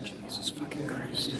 Jesus fucking Christ.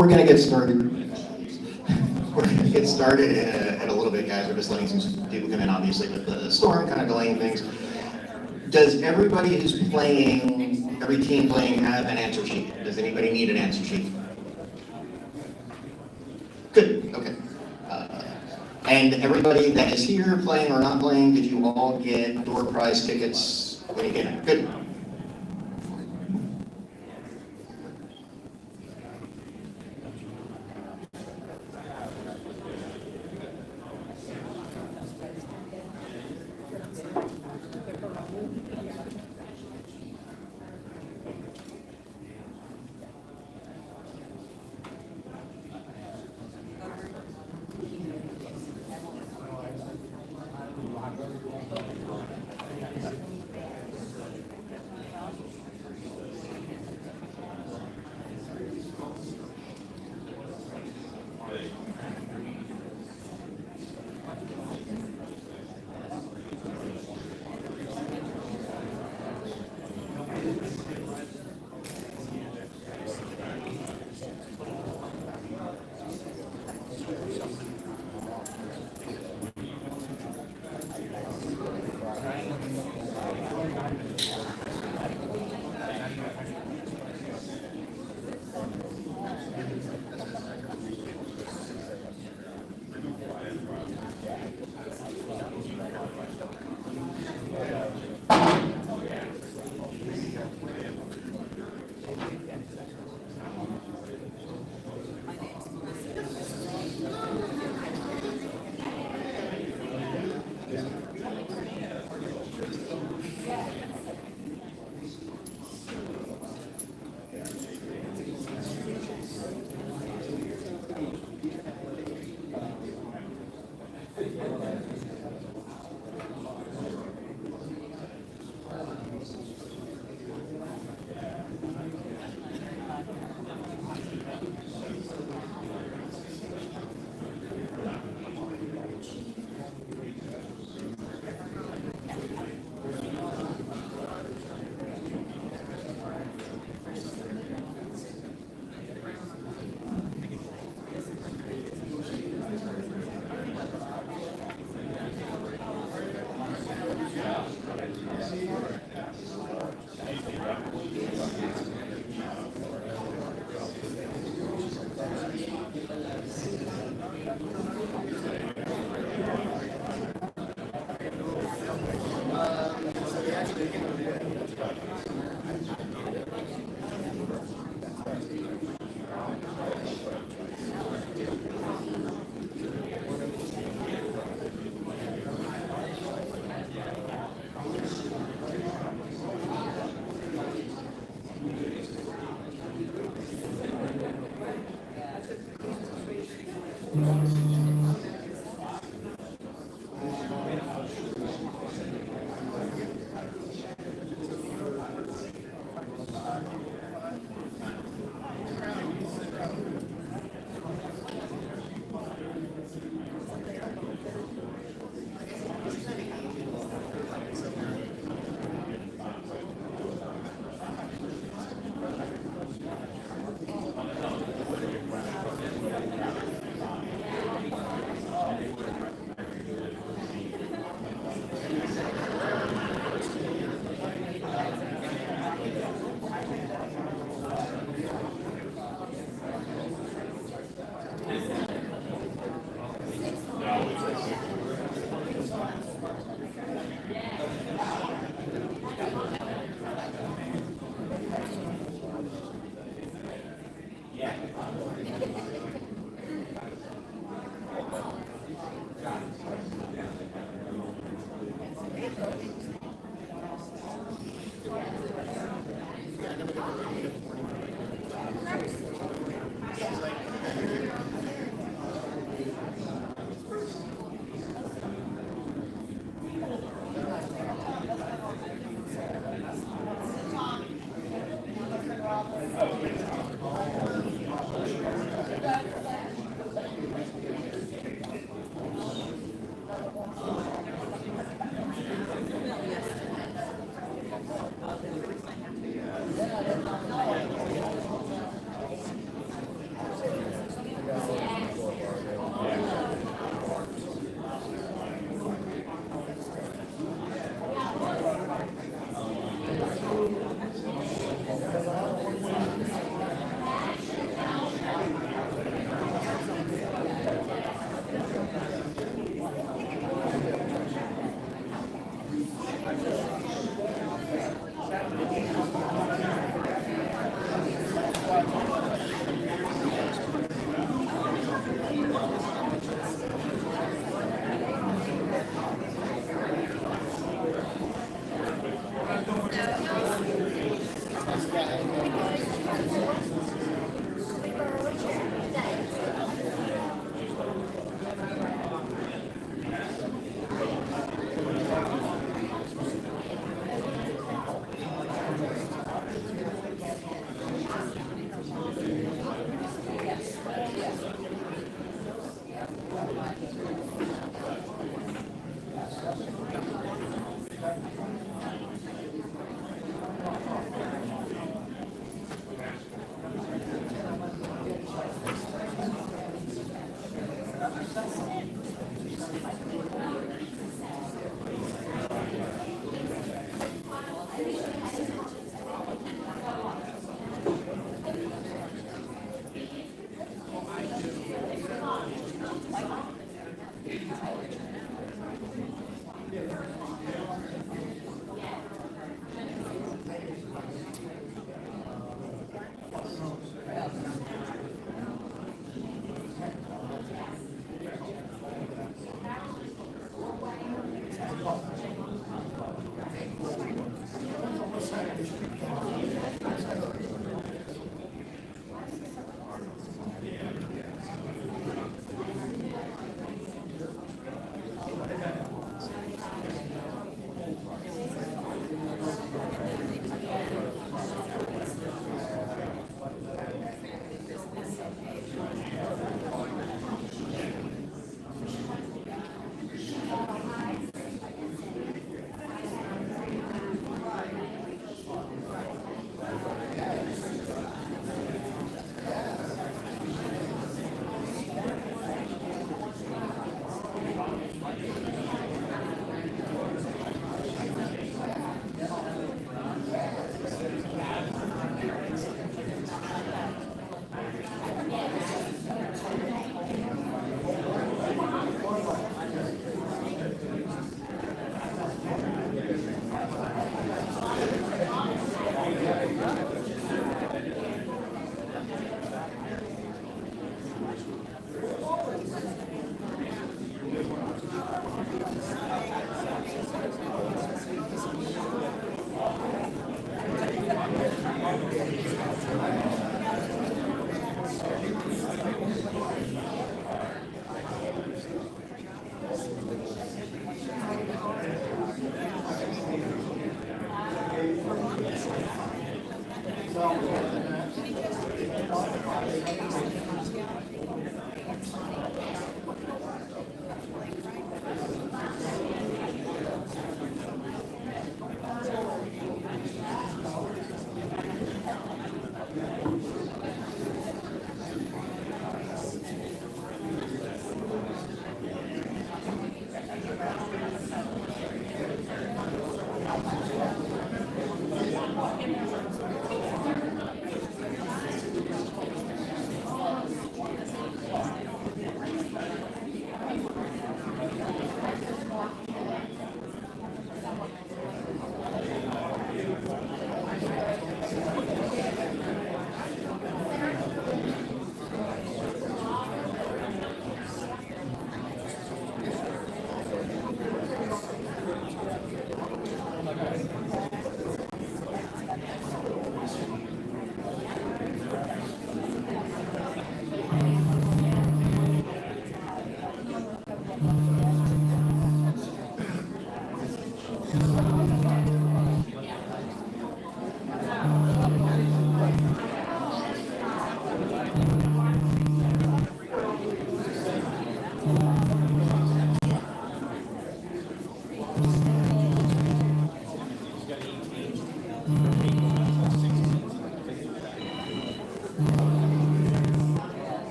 We're going to get started. We're going to get started in a little bit, guys. We're just letting some people come in, obviously, with the storm kind of delaying things. Does everybody who's playing, every team playing, have an answer sheet? Does anybody need an answer sheet? Good, okay. And everybody that is here playing or not playing, did you all get door prize tickets when you get in? Good.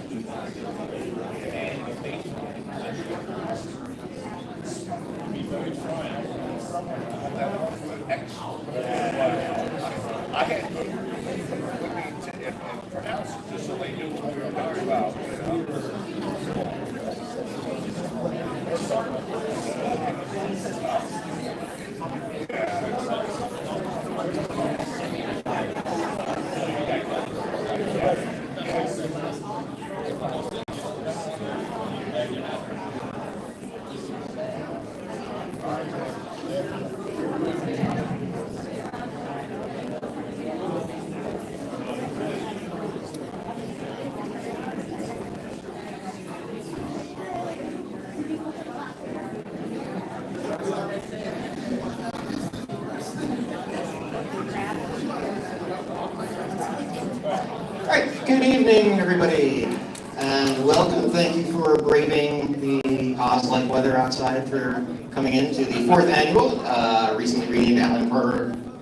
I had to put me and pronounce it just so they knew what we were talking about. All right, good evening, everybody, and welcome. Thank you for braving the Oz-like weather outside for coming into the 4th annual, recently renamed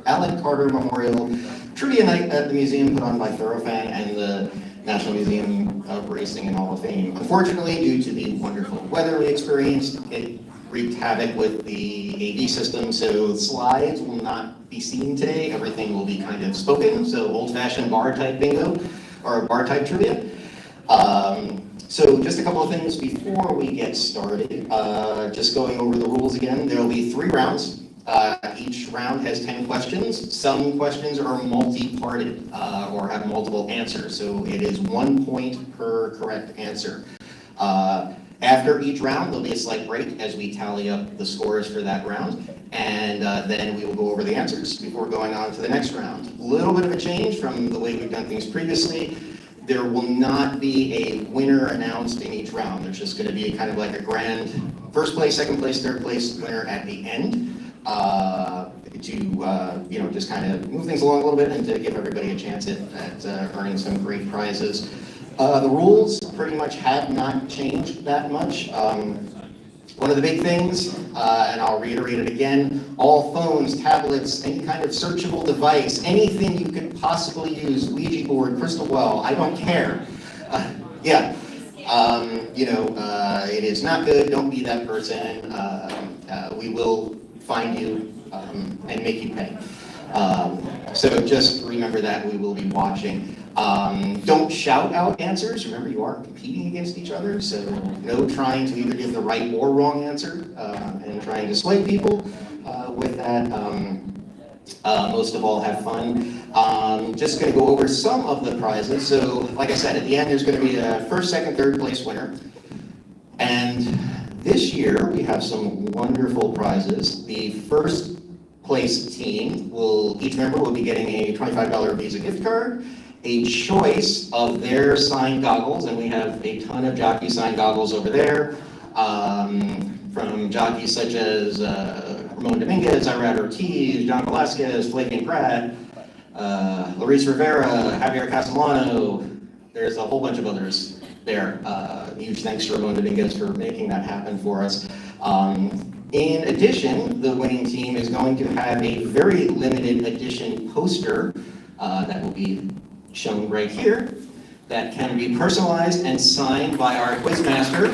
Allan Carter Memorial Trivia Night at the museum put on by Thoroughfan and the National Museum of Racing and Hall of Fame. Unfortunately, due to the wonderful weather we experienced, it wreaked havoc with the AV system, so slides will not be seen today. Everything will be kind of spoken, so old-fashioned bar-type bingo, or bar-type trivia. So just a couple of things before we get started. Just going over the rules again, there will be 3 rounds. Each round has 10 questions. Some questions are multi-parted or have multiple answers, so it is 1 point per correct answer. After each round, there'll be a slight break as we tally up the scores for that round, and then we will go over the answers before going on to the next round. A little bit of a change from the way we've done things previously. There will not be a winner announced in each round. There's just going to be kind of like a grand first place, second place, third place winner at the end to just kind of move things along a little bit and to give everybody a chance at earning some great prizes. The rules pretty much have not changed that much. One of the big things, and I'll reiterate it again, all phones, tablets, any kind of searchable device, anything you could possibly use, Ouija board, crystal ball, I don't care. It is not good, don't be that person. We will find you and make you pay. So just remember that we will be watching. Don't shout out answers. Remember, you are competing against each other, so no trying to either give the right or wrong answer and trying to sway people with that. Most of all, have fun. Just going to go over some of the prizes. So, like I said, at the end, there's going to be a first, second, third place winner. And this year, we have some wonderful prizes. The first place team each member will be getting a $25 Visa gift card, a choice of their signed goggles, and we have a ton of jockey signed goggles over there, from jockeys such as Ramon Dominguez, Irad Ortiz, John Velasquez, Flavian Pratt, Luis Rivera, Javier Castellano. There's a whole bunch of others there. Huge thanks to Ramon Dominguez for making that happen for us. In addition, the winning team is going to have a very limited edition poster that will be shown right here that can be personalized and signed by our quizmaster,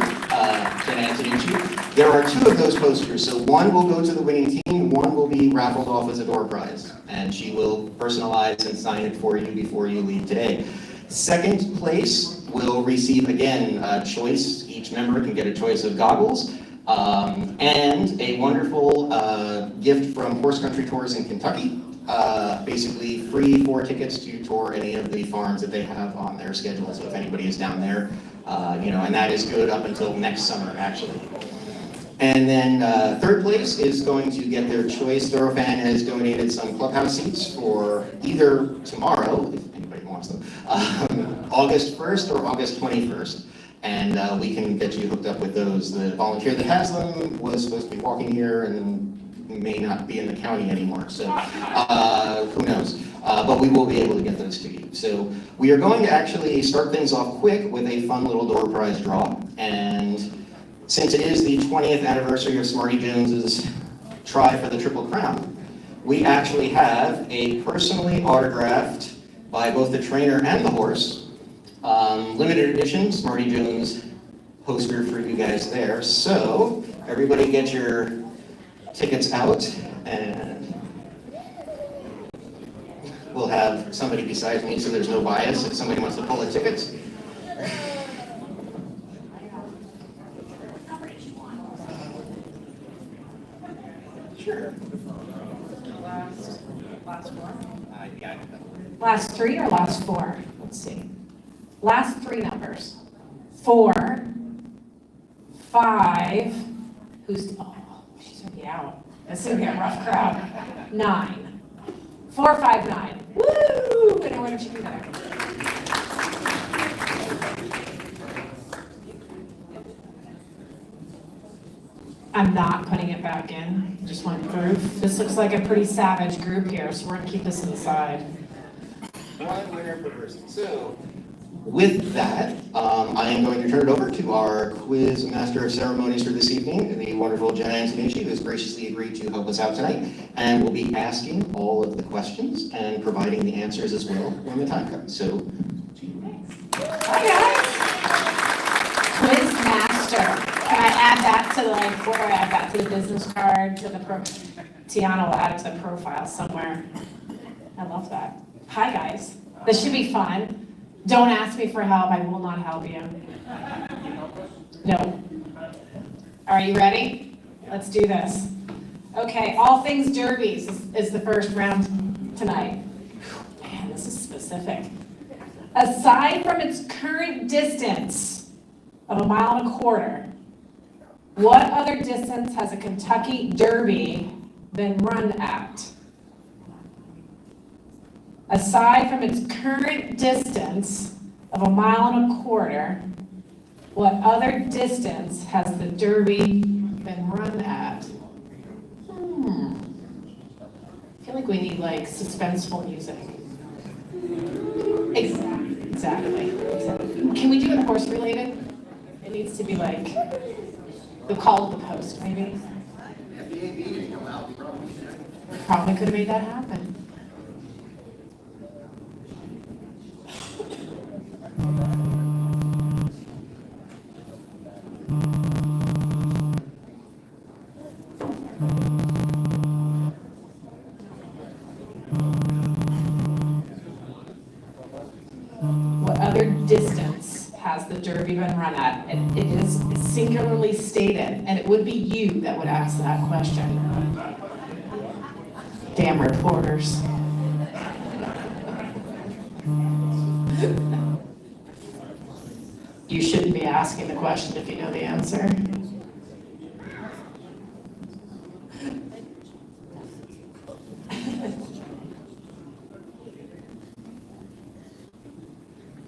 Jen Antonucci. There are 2 of those posters, so one will go to the winning team, one will be raffled off as a door prize, and she will personalize and sign it for you before you leave today. Second place will receive, again, a choice. Each member can get a choice of goggles, and a wonderful gift from Horse Country Tours in Kentucky. Basically free 4 tickets to tour any of the farms that they have on their schedule. So if anybody is down there, and that is good up until next summer, actually. And then third place is going to get their choice. Thoroughfan has donated some clubhouse seats for either tomorrow, if anybody wants them, August 1st or August 21st. And we can get you hooked up with those. The volunteer that has them was supposed to be walking here and may not be in the county anymore, so who knows? But we will be able to get those to you. So we are going to actually start things off quick with a fun little door prize draw. And since it is the 20th anniversary of Smarty Jones's try for the Triple Crown, we actually have a personally autographed by both the trainer and the horse Limited edition, Smarty Jones poster for you guys there. So everybody get your tickets out, and we'll have somebody besides me so there's no bias if somebody wants to pull the tickets. Sure. Last four? Yeah. Last three or last four? Let's see. Last three numbers. 4, 5, she's gonna be out. It's gonna be a rough crowd. 9. 4, 5, 9. Woo! And where did you do that? I'm not putting it back in. Just want proof. This looks like a pretty savage group here, so we're gonna keep this inside. One winner per person. So, with that, I am going to turn it over to our quiz master of ceremonies for this evening, the wonderful Jen Antonici, who has graciously agreed to help us out tonight, and will be asking all of the questions and providing the answers as well when the time comes. So, Hi guys. Quiz master. Can I add that to before I add that to the business card, to the Tiana will add it to the profile somewhere. I love that. Hi guys. This should be fun. Don't ask me for help. I will not help you. No. Are you ready? Let's do this. Okay, all things derbies is the first round tonight. Man, this is specific. Aside from its current distance of 1.25 miles, what other distance has a Kentucky Derby been run at? Aside from its current distance of 1.25 miles, what other distance has the Derby been run at? I feel like we need suspenseful music. Exactly. Can we do it horse related? It needs to be the call of the post, maybe. Probably could have made that happen. What other distance has the Derby been run at? It is singularly stated, and it would be you that would ask that question. Damn reporters. You shouldn't be asking the question if you know the answer.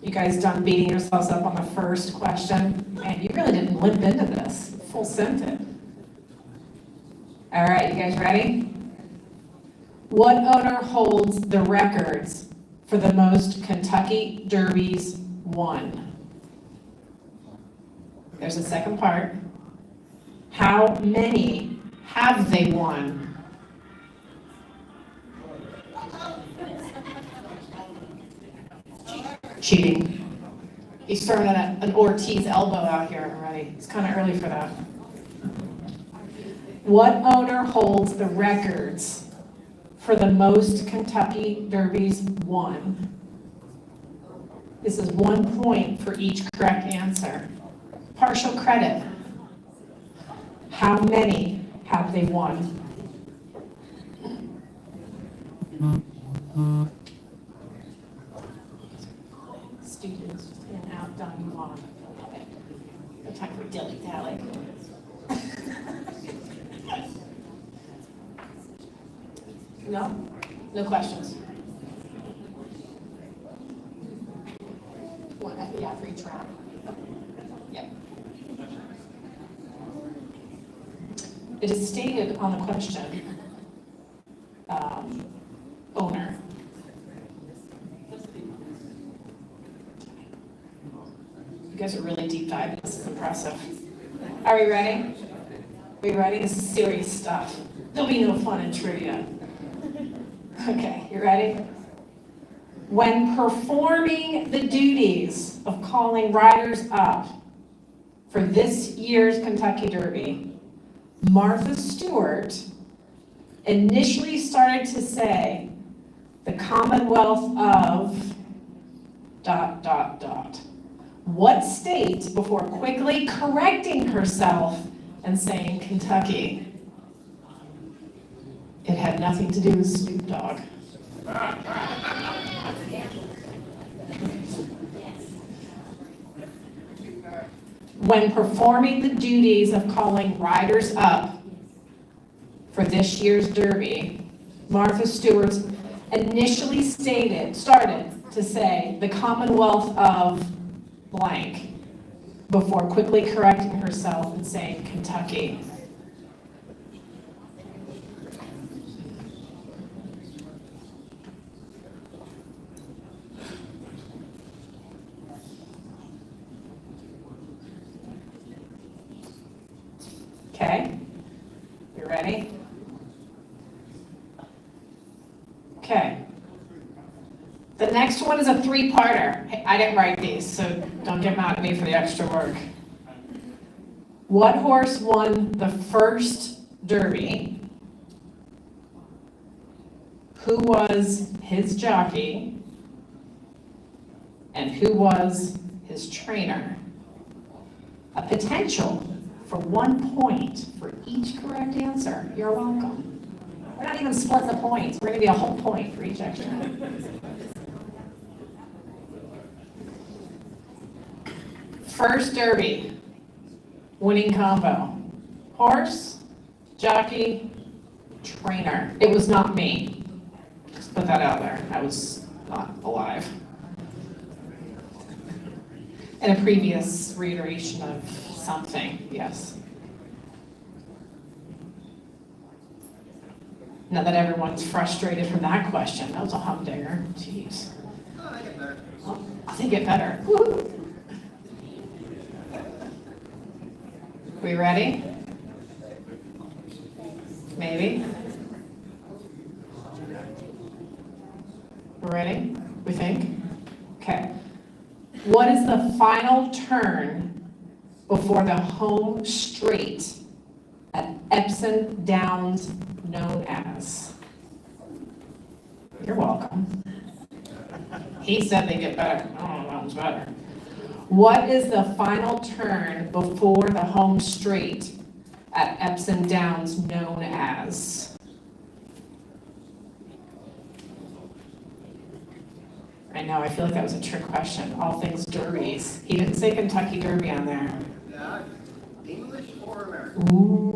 You guys done beating yourselves up on the first question? Man, you really didn't limp into this. Full scented. All right, you guys ready? What owner holds the records for the most Kentucky Derbies won? There's a second part. How many have they won? Cheating. He's throwing an Ortiz elbow out here already. It's kind of early for that. What owner holds the records for the most Kentucky Derbies won? This is 1 point for each correct answer. Partial credit. How many have they won? Students in, out, done, move on. No time for dilly-dally. No? No questions? Yeah, for each round. Yep. It is stated on the question, owner. You guys are really deep diving. This is impressive. Are we ready? Are we ready? This is serious stuff. There'll be no fun in trivia. Okay, you ready? When performing the duties of calling riders up for this year's Kentucky Derby, Martha Stewart initially started to say, the Commonwealth of ... What state before quickly correcting herself and saying Kentucky? It had nothing to do with Snoop Dogg. When performing the duties of calling riders up for this year's Derby, Martha Stewart initially started to say the Commonwealth of blank before quickly correcting herself and saying Kentucky. Okay, you ready? Okay. The next one is a three-parter. Hey, I didn't write these, so don't get mad at me for the extra work. What horse won the first Derby? Who was his jockey? And who was his trainer? A potential for 1 point for each correct answer. You're welcome. We're not even splitting the points. We're going to be a whole point for each extra. First Derby, winning combo. Horse, jockey, trainer. It was not me. Just put that out there. I was not alive. And a previous reiteration of something, yes. Now that everyone's frustrated from that question, that was a humdinger. Jeez. Oh, I think it better. Woo-hoo. We ready? Maybe. We're ready? We think? Okay. What is the final turn before the home straight at Epsom Downs known as? You're welcome. He said they get better. Oh, that was better. What is the final turn before the home straight at Epsom Downs known as? I know, I feel like that was a trick question. All things derbies. He didn't say Kentucky Derby on there. English or American? Ooh.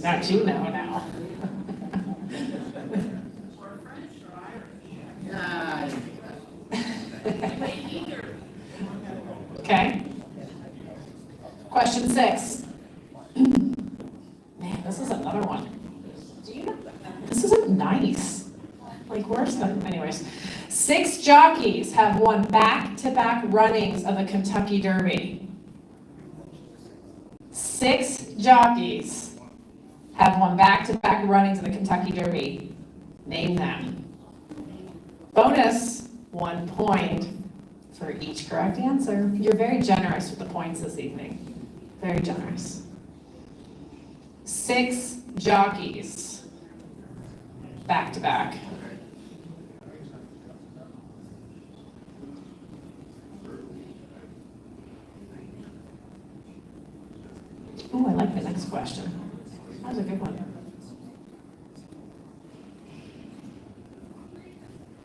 Not you know now. Okay. Question 6. Man, this is another one. Do you know? This isn't nice. Like worse than, anyways. 6 jockeys have won back-to-back runnings of the Kentucky Derby. 6 jockeys have won back-to-back runnings of the Kentucky Derby. Name them. Bonus, 1 point for each correct answer. You're very generous with the points this evening. Very generous. 6 jockeys back-to-back. Ooh, I like the next question. That was a good one.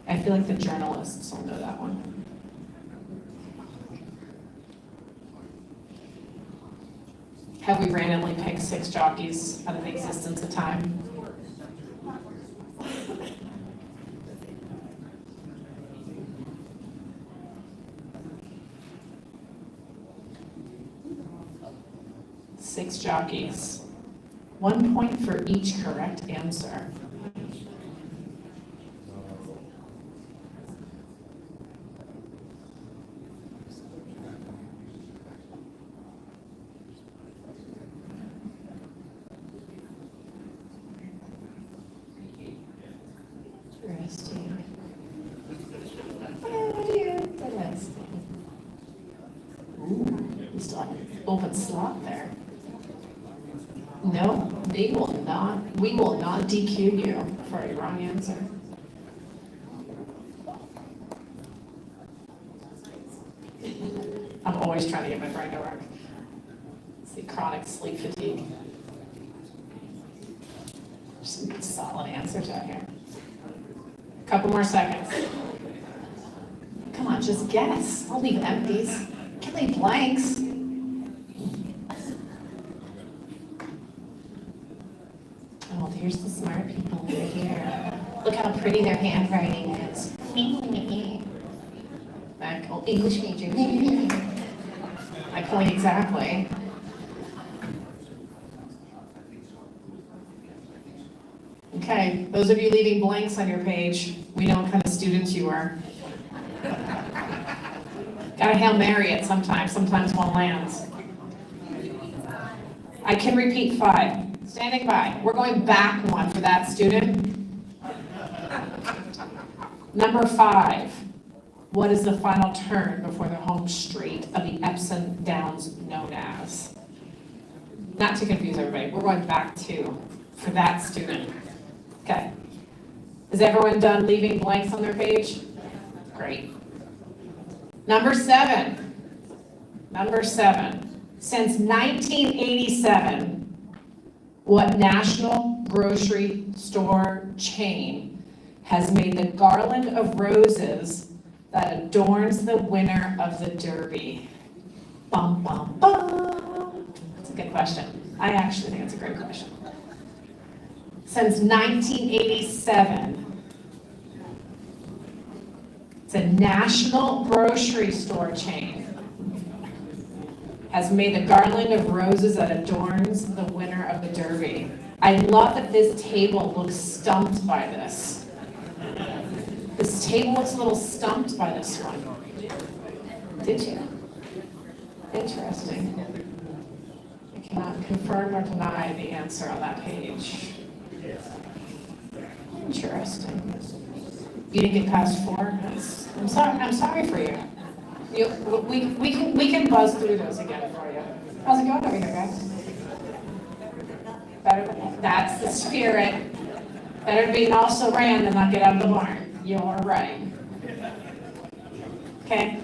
I feel like the journalists will know that one. Have we randomly picked 6 jockeys out of the existence of time? Six jockeys. 1 point for each correct answer. open slot there. No, we will not DQ you for a wrong answer. I'm always trying to get my brain to work. See, chronic sleep fatigue. Some solid answers out here. Couple more seconds. Come on, just guess. Don't leave empties. Can't leave blanks. Oh, there's the smart people over here. Look how pretty their handwriting is. Back, oh, English major. My point exactly. Okay, those of you leaving blanks on your page, we know what kind of students you are. Gotta Hail Mary it sometimes one lands. I can repeat 5. Standing by. We're going back one for that student. Number 5. What is the final turn before the home straight of the Epsom Downs known as? Not to confuse everybody, we're going back 2 for that student. Okay. Is everyone done leaving blanks on their page? Great. Number 7. Since 1987, what national grocery store chain has made the garland of roses that adorns the winner of the Derby? Bum, bum, bum. That's a good question. I actually think it's a great question. Since 1987, it's a national grocery store chain, has made the garland of roses that adorns the winner of the Derby. I love that this table looks stumped by this. This table looks a little stumped by this one. Did you? Interesting. I cannot confirm or deny the answer on that page. Interesting. You didn't get past 4? I'm sorry for you. We can buzz through those again for you. How's it going over here, guys? That's the spirit. Better be also ran than not get out of the barn. You're right. Okay.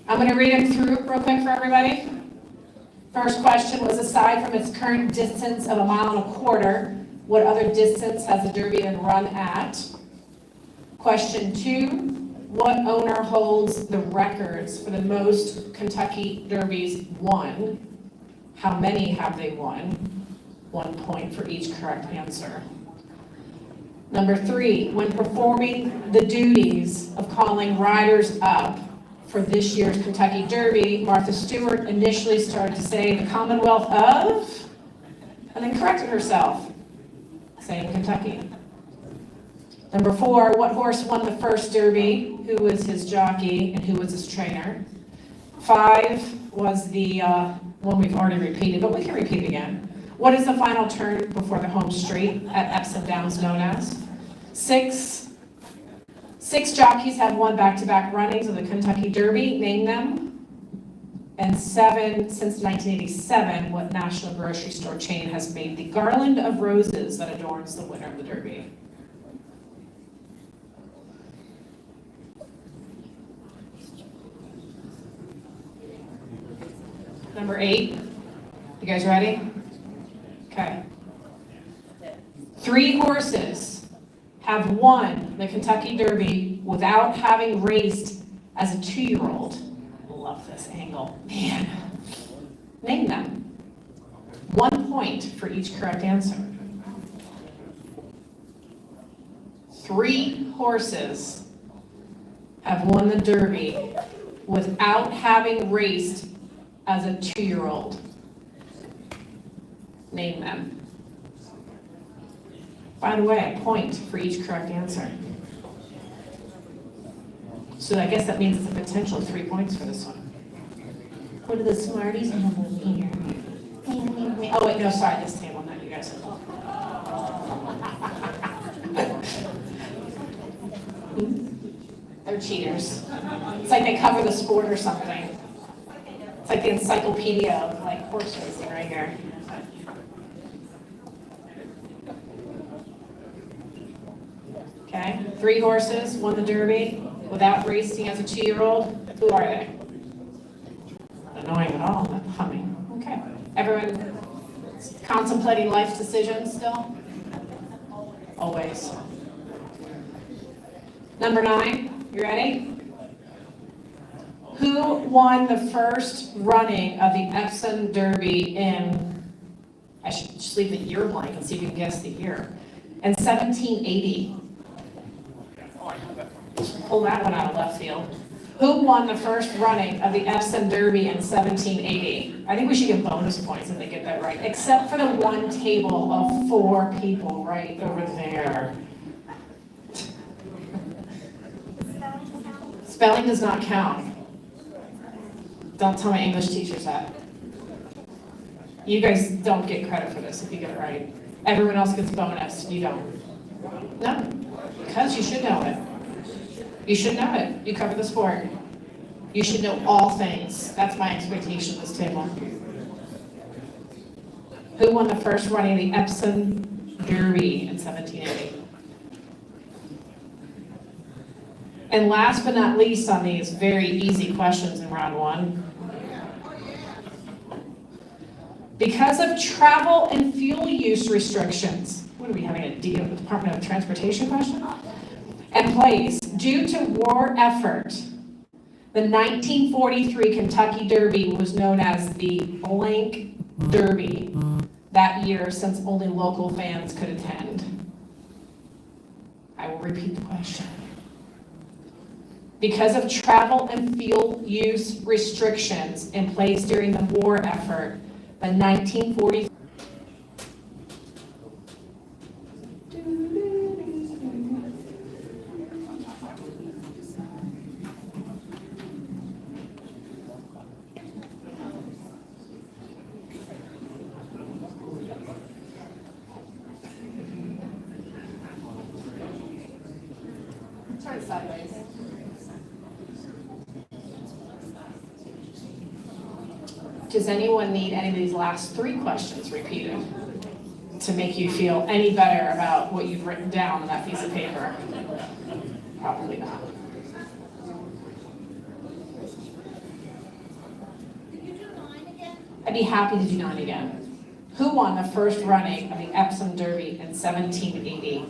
I'm going to read them through real quick for everybody. First question was, aside from its current distance of 1.25 miles, what other distance has the Derby been run at? Question 2, what owner holds the records for the most Kentucky Derbies won? How many have they won? 1 point for each correct answer. Number 3, when performing the duties of calling riders up for this year's Kentucky Derby, Martha Stewart initially started to say the Commonwealth of, and then corrected herself, saying Kentucky. Number 4, what horse won the first Derby? Who was his jockey and who was his trainer? 5 was the one we've already repeated, but we can repeat again. What is the final turn before the home straight at Epsom Downs known as? 6 jockeys have won back-to-back runnings of the Kentucky Derby. Name them. And 7, since 1987, what national grocery store chain has made the garland of roses that adorns the winner of the Derby? Number 8. You guys ready? Okay. 3 horses have won the Kentucky Derby without having raced as a 2-year-old. Love this angle. Man. Name them. 1 point for each correct answer. 3 horses have won the Derby without having raced as a 2-year-old. Name them. By the way, a point for each correct answer. So I guess that means it's a potential 3 points for this one. What are the Smarties have over here? Oh wait, no, sorry, this table, not you guys. They're cheaters. It's like they cover the sport or something. It's like the encyclopedia of like horse racing right here. Okay, 3 horses won the Derby without racing as a 2-year-old. Who are they? Annoying at all, not humming. Okay, everyone contemplating life decisions still? Always. Number 9, you ready? Who won the first running of the Epsom Derby in, I should just leave the year blank and see if you can guess the year, in 1780. Pull that one out of left field. Who won the first running of the Epsom Derby in 1780? I think we should give bonus points if they get that right, except for the one table of 4 people right over there. Spelling does not count. Don't tell my English teachers that. You guys don't get credit for this if you get it right. Everyone else gets bonus, you don't. No, because you should know it. You should know it. You cover the sport. You should know all things. That's my expectation of this table. Who won the first running of the Epsom Derby in 1780? And last but not least on these very easy questions in round 1, because of travel and fuel use restrictions, what are we having a Department of Transportation question? And place, due to war effort, the 1943 Kentucky Derby was known as the blank Derby that year since only local fans could attend. I will repeat the question. Because of travel and fuel use restrictions in place during the war effort, the 1943 turn sideways. Does anyone need any of these last 3 questions repeated to make you feel any better about what you've written down on that piece of paper? Probably not. I'd be happy to do 9 again. Who won the first running of the Epsom Derby in 1780?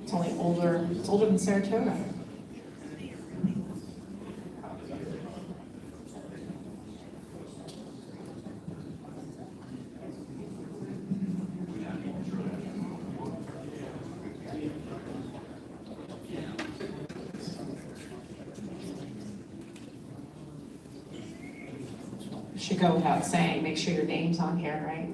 It's only older, it's older than Saratoga. Should go without saying, make sure your name's on here, right?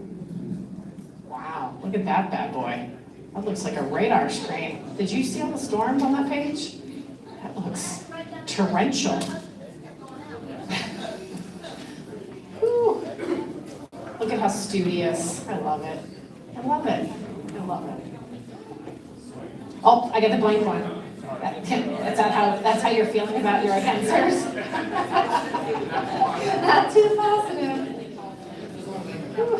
Wow, look at that bad boy. That looks like a radar screen. Did you see all the storms on that page? That looks torrential. Whew. Look at how studious. I love it. I love it. I love it. Oh, I get the blank one. That's how you're feeling about your answers? Not too positive. Whew.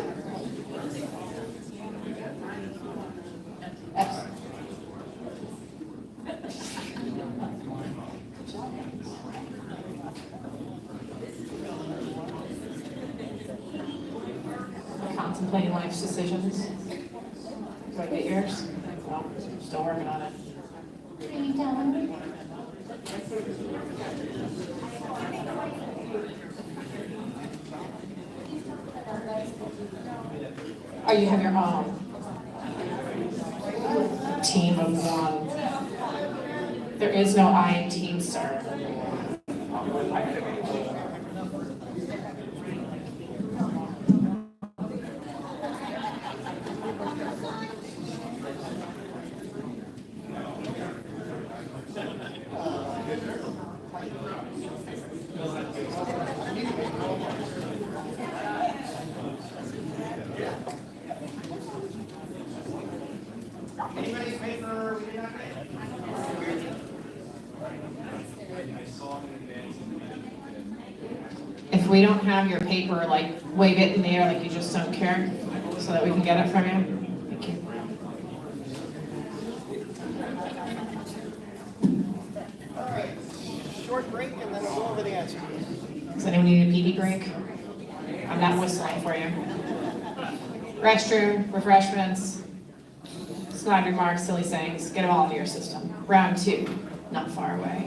Contemplating life's decisions. Do I get yours? No, still working on it. Oh, you have your own team of 1. There is no I in team, sir. Anybody's paper? If we don't have your paper, like wave it in the air like you just don't care, so that we can get it from you. Thank you. All right, short break and then we'll go over the answers. Does anyone need a pee break? I'm not whistling for you. Restroom, refreshments, snide remarks, silly sayings, get them all into your system. Round 2, not far away.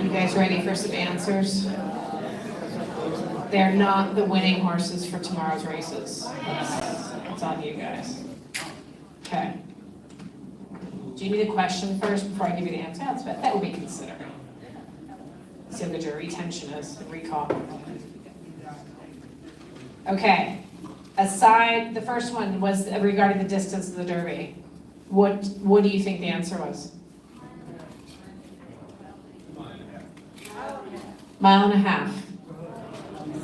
You guys ready for some answers? They're not the winning horses for tomorrow's races. It's on you guys. Okay. Do you need a question first before I give you the answer? That would be considered. See what your retention is, recall. Okay. Aside, the first one was regarding the distance of the Derby. What do you think the answer was? 1.5 miles.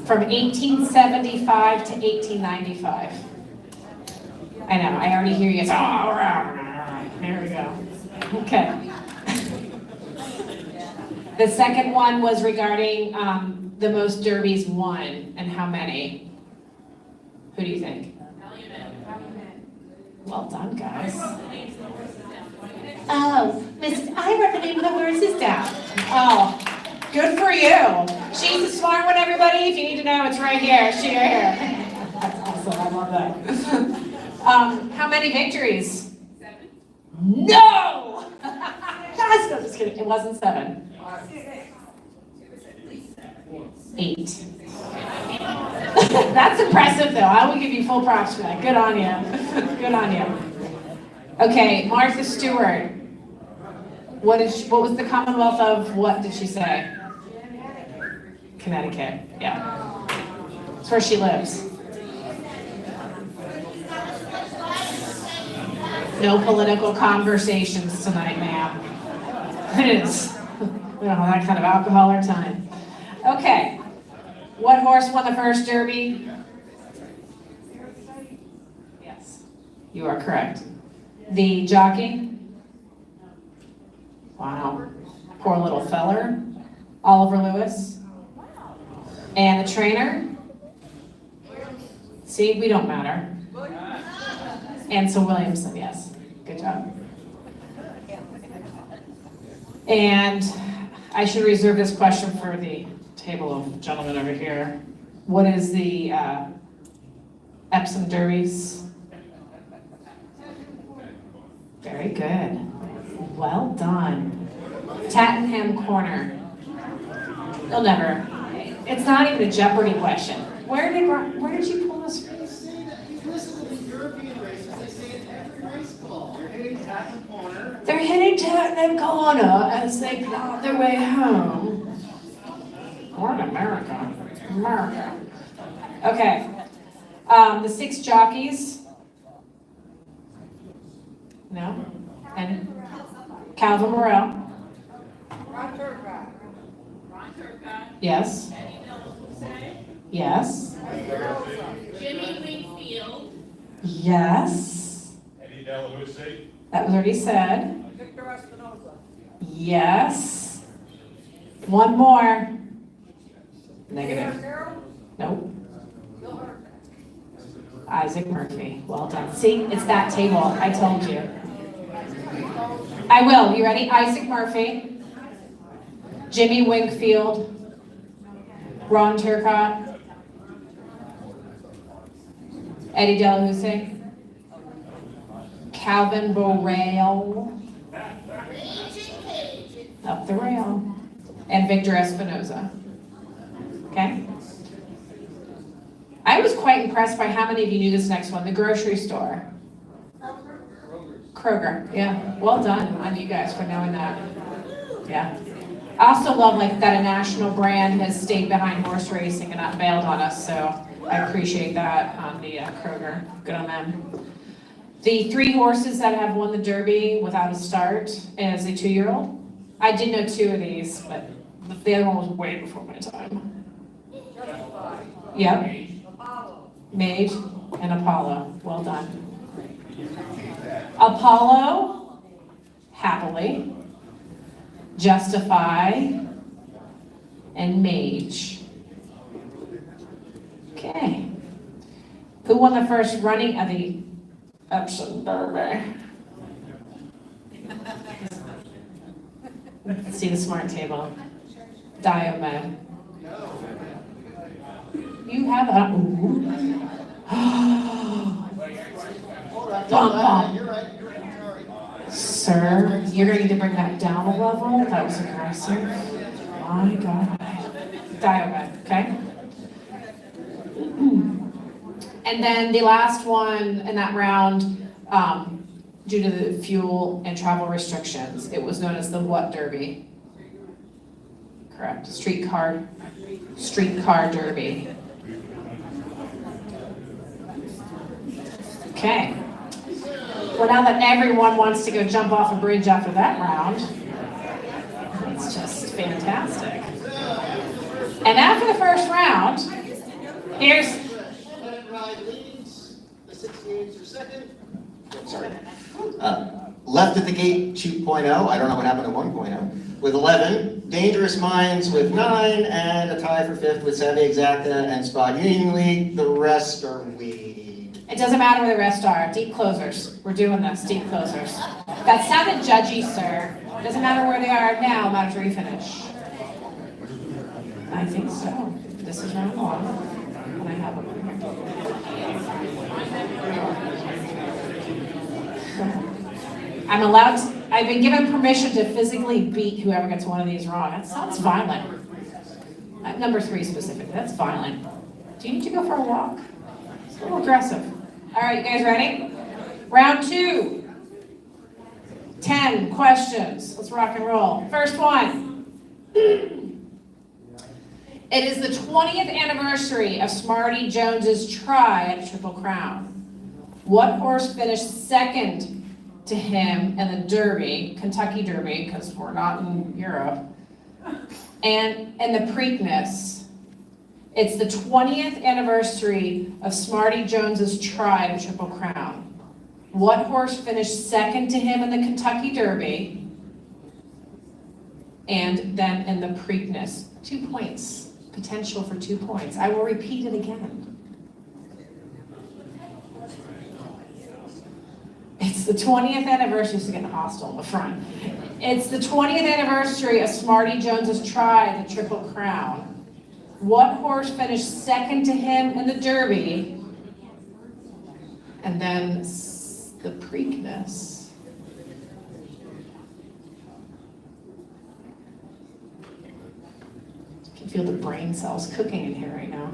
From 1875 to 1895. I know, I already hear you. There we go. Okay. The second one was regarding the most derbies won and how many. Who do you think? Well done, guys. Oh, I wrote the name of the horses down. Oh, good for you. She's the smart one, everybody. If you need to know, it's right here. She's right here. That's awesome. I love that. How many victories? 7. No! Guys, no, just kidding. It wasn't 7. 8. That's impressive, though. I will give you full props for that. Good on you. Good on you. Okay, Martha Stewart. What was the Commonwealth of, what did she say? Connecticut. Yeah. That's where she lives. No political conversations tonight, ma'am. It is. We don't have that kind of alcohol or time. Okay. What horse won the first Derby? Yes, you are correct. The jockey? Wow. Poor little feller. Oliver Lewis. And the trainer? See, we don't matter. Ansel Williamson, yes. Good job. And I should reserve this question for the table of gentlemen over here. What is the Epsom Derbies? Very good. Well done. Tattenham Corner. You'll never. It's not even a Jeopardy question. Where did you pull this from? They say that if you listen to the European races, they say it every race call. They're hitting Tattenham Corner. They're hitting Tattenham Corner as they plot their way home. We're in America. America. Okay. The 6 jockeys. No? And Calvin Morrell. Yes. Yes. Jimmy Wingfield. Yes. Eddie Delahousie. That was already said. Yes. One more. Negative. Nope. Isaac Murphy. Well done. See, it's that table. I told you. I will. You ready? Isaac Murphy. Jimmy Wingfield. Ron Turcotte. Eddie Delahousie. Calvin Borrell. Up the rail. And Victor Espinoza. Okay? I was quite impressed by how many of you knew this next one. The grocery store. Kroger. Yeah. Well done on you guys for knowing that. Yeah. I also love like that a national brand has stayed behind horse racing and not bailed on us, so I appreciate that on the Kroger. Good on them. The 3 horses that have won the Derby without a start is a 2-year-old. I did know 2 of these, but the other one was way before my time. Yep. Mage and Apollo. Well done. Apollo, happily. Justify, and Mage. Okay. Who won the first running of the Epsom Derby? Let's see the smart table. Diomed. You have a. Bum, bum. You're right. Sorry. Sir, you're going to need to bring that down a level. That was aggressive. My God. Diomed, okay? And then the last one in that round, due to the fuel and travel restrictions, it was known as the what Derby? Correct. Streetcar Derby. Okay. Well, now that everyone wants to go jump off a bridge after that round, it's just fantastic. And after the first round, here's... Lieutenant Ride leads, the 68s are second. Sorry. Left at the Gate 2.0, I don't know what happened to 1.0, with 11. Dangerous Minds with 9, and a tie for 5th with Savvy Exacta and Spot Union League. The rest are weed. It doesn't matter where the rest are. Deep closers. We're doing this. Deep closers. That sounded judgy, sir. Doesn't matter where they are now. Matters where you finish. I think so. This is round one, and I have them here. I'm allowed to, I've been given permission to physically beat whoever gets one of these wrong. That sounds violent. Number 3 specifically. That's violent. Do you need to go for a walk? It's a little aggressive. All right, you guys ready? Round 2. 10 questions. Let's rock and roll. First one. It is the 20th anniversary of Smarty Jones's try at Triple Crown. What horse finished second to him in the Derby, Kentucky Derby, because we're not in Europe, and the Preakness? It's the 20th anniversary of Smarty Jones's try at Triple Crown. What horse finished second to him in the Kentucky Derby and then in the Preakness? 2 points. Potential for 2 points. I will repeat it again. It's the 20th anniversary, it's getting hostile in the front. It's the 20th anniversary of Smarty Jones's try at the Triple Crown. What horse finished second to him in the Derby and then the Preakness? I can feel the brain cells cooking in here right now.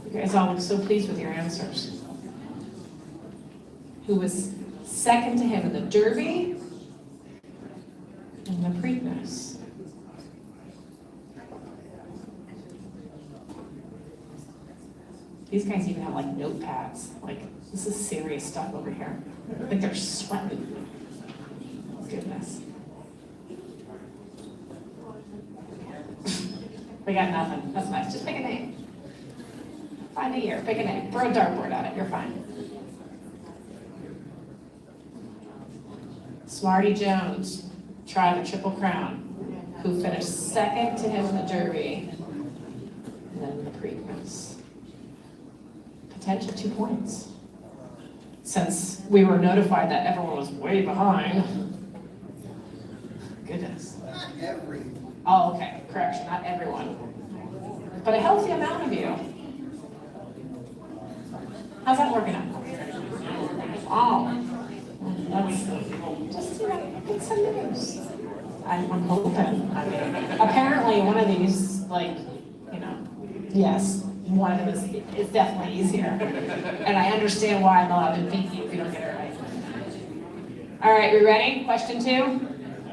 You guys all look so pleased with your answers. Who was second to him in the Derby and the Preakness? These guys even have like notepads. Like, this is serious stuff over here. Like they're sweating. Goodness. We got nothing. That's nice. Just pick a name. Find a year. Pick a name. Throw a dartboard at it. You're fine. Smarty Jones tried a Triple Crown, who finished second to him in the Derby and then in the Preakness. Potential 2 points. Since we were notified that everyone was way behind. Goodness. Not everyone. Oh, okay. Correction. Not everyone. But a healthy amount of you. How's that working out? Oh. That's just, get some news. I'm hoping. Apparently, one of these, yes, one of them is definitely easier. And I understand why I'm allowed to beat you if you don't get it right. All right, we ready? Question 2?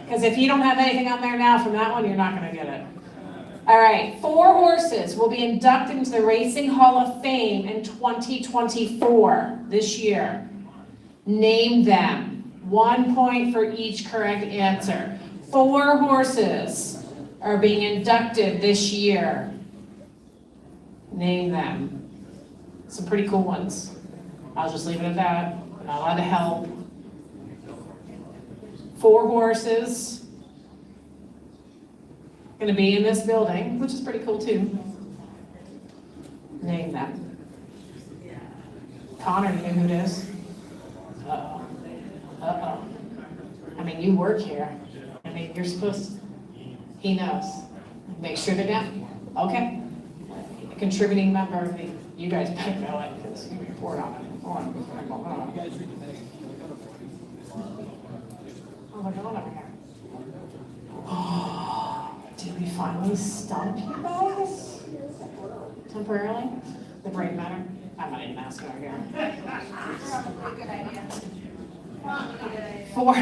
Because if you don't have anything on there now from that one, you're not going to get it. All right, 4 horses will be inducted into the Racing Hall of Fame in 2024, this year. Name them. 1 point for each correct answer. 4 horses are being inducted this year. Name them. Some pretty cool ones. I'll just leave it at that. I'm not allowed to help. 4 horses going to be in this building, which is pretty cool too. Name them. Connor, you know who it is? Uh-oh. Uh-oh. I mean, you work here. I mean, you're supposed to. He knows. Make sure they're down. Okay. A contributing member of the, you guys better know it because you report on it. Oh, they're going over here. Oh, did we finally stump you guys? Temporarily? The brain matter? I'm not even asking over here. Four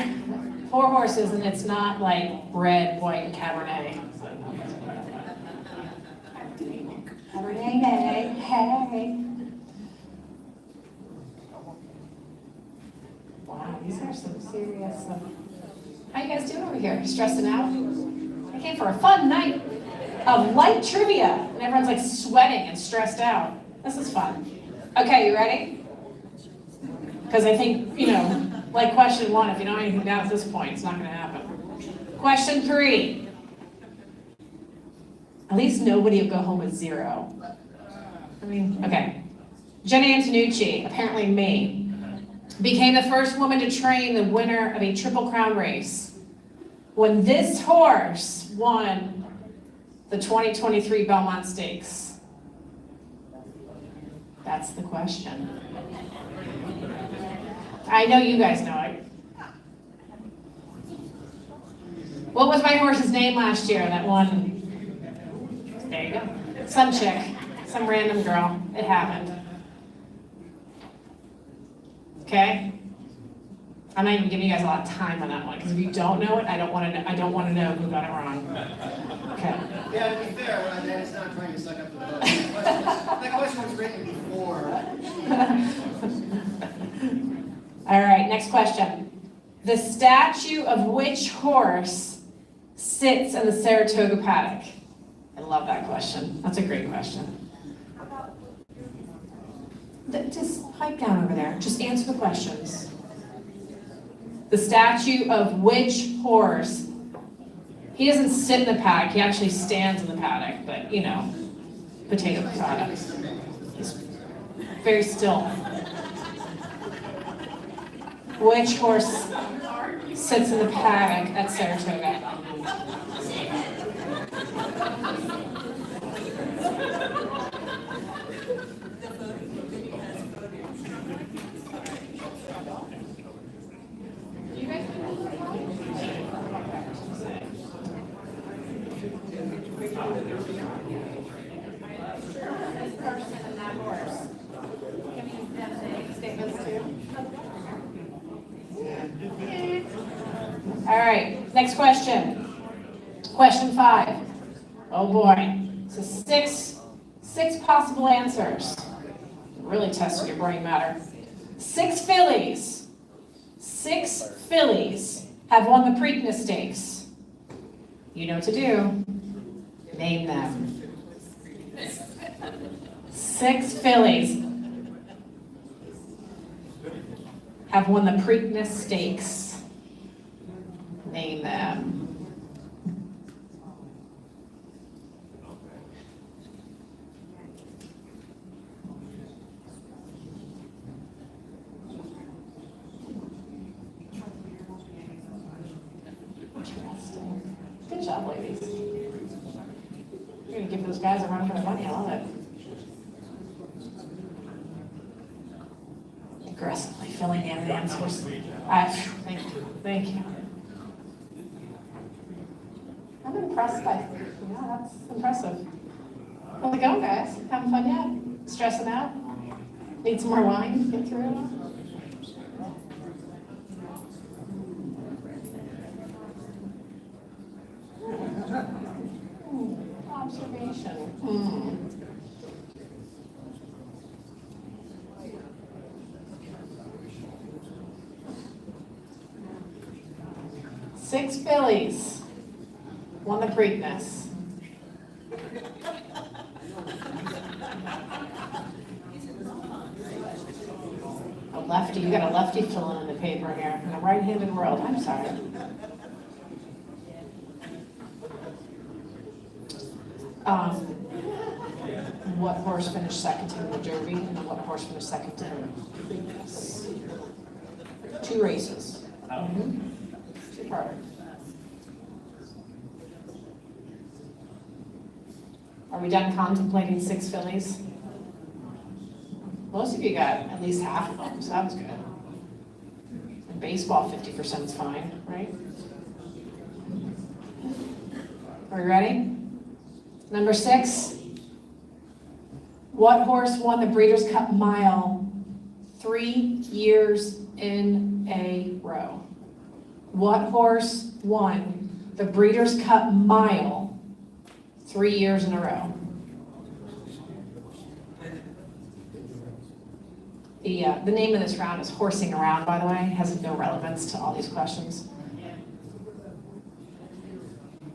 horses, and it's not like red, white, and Cabernet. Cabernet, hey. Wow, these are some serious stuff. How you guys doing over here? Stressing out? I came for a fun night of light trivia, and everyone's like sweating and stressed out. This is fun. Okay, you ready? Because I think, Like question 1, if you don't know anything down at this point, it's not gonna happen. Question 3. At least nobody will go home with 0. I mean, okay. Jenny Antonucci, apparently me, became the first woman to train the winner of a Triple Crown race when this horse won the 2023 Belmont Stakes. That's the question. I know you guys know it. What was my horse's name last year that won? There you go. Some chick, some random girl. It happened. Okay? I'm not even giving you guys a lot of time on that one, because if you don't know it, I don't want to know who got it wrong. Okay. Yeah, to be fair, when it's not trying to suck up the vote. That question was written before. All right, next question. The statue of which horse sits in the Saratoga paddock? I love that question. That's a great question. Just pipe down over there. Just answer the questions. The statue of which horse? He doesn't sit in the paddock. He actually stands in the paddock, but you know, potato. He's very still. Which horse sits in the paddock at Saratoga? All right, next question. Question 5. Oh boy. So six possible answers. Really testing your brain matter. 6 fillies have won the Preakness Stakes. You know what to do. Name them. 6 fillies have won the Preakness Stakes. Name them. Interesting. Good job, ladies. You're gonna give those guys a run for their money. I love it. Aggressively filling in the answers. Thank you. Thank you. I'm impressed by, yeah, that's impressive. How's it going, guys? Having fun yet? Stressing out? Need some more wine to get through it? Observation. 6 fillies won the Preakness. A lefty, you got a lefty filling in the paper here, in a right-handed world. I'm sorry. What horse finished second in the Derby, and what horse finished second in the Preakness? 2 races. Two-parter. Are we done contemplating 6 fillies? Most of you got at least half of them, so that was good. In baseball, 50% is fine, right? Are we ready? Number 6. What horse won the Breeders' Cup Mile 3 years in a row? What horse won the Breeders' Cup Mile 3 years in a row? The name of this round is Horsing Around, by the way. It has no relevance to all these questions.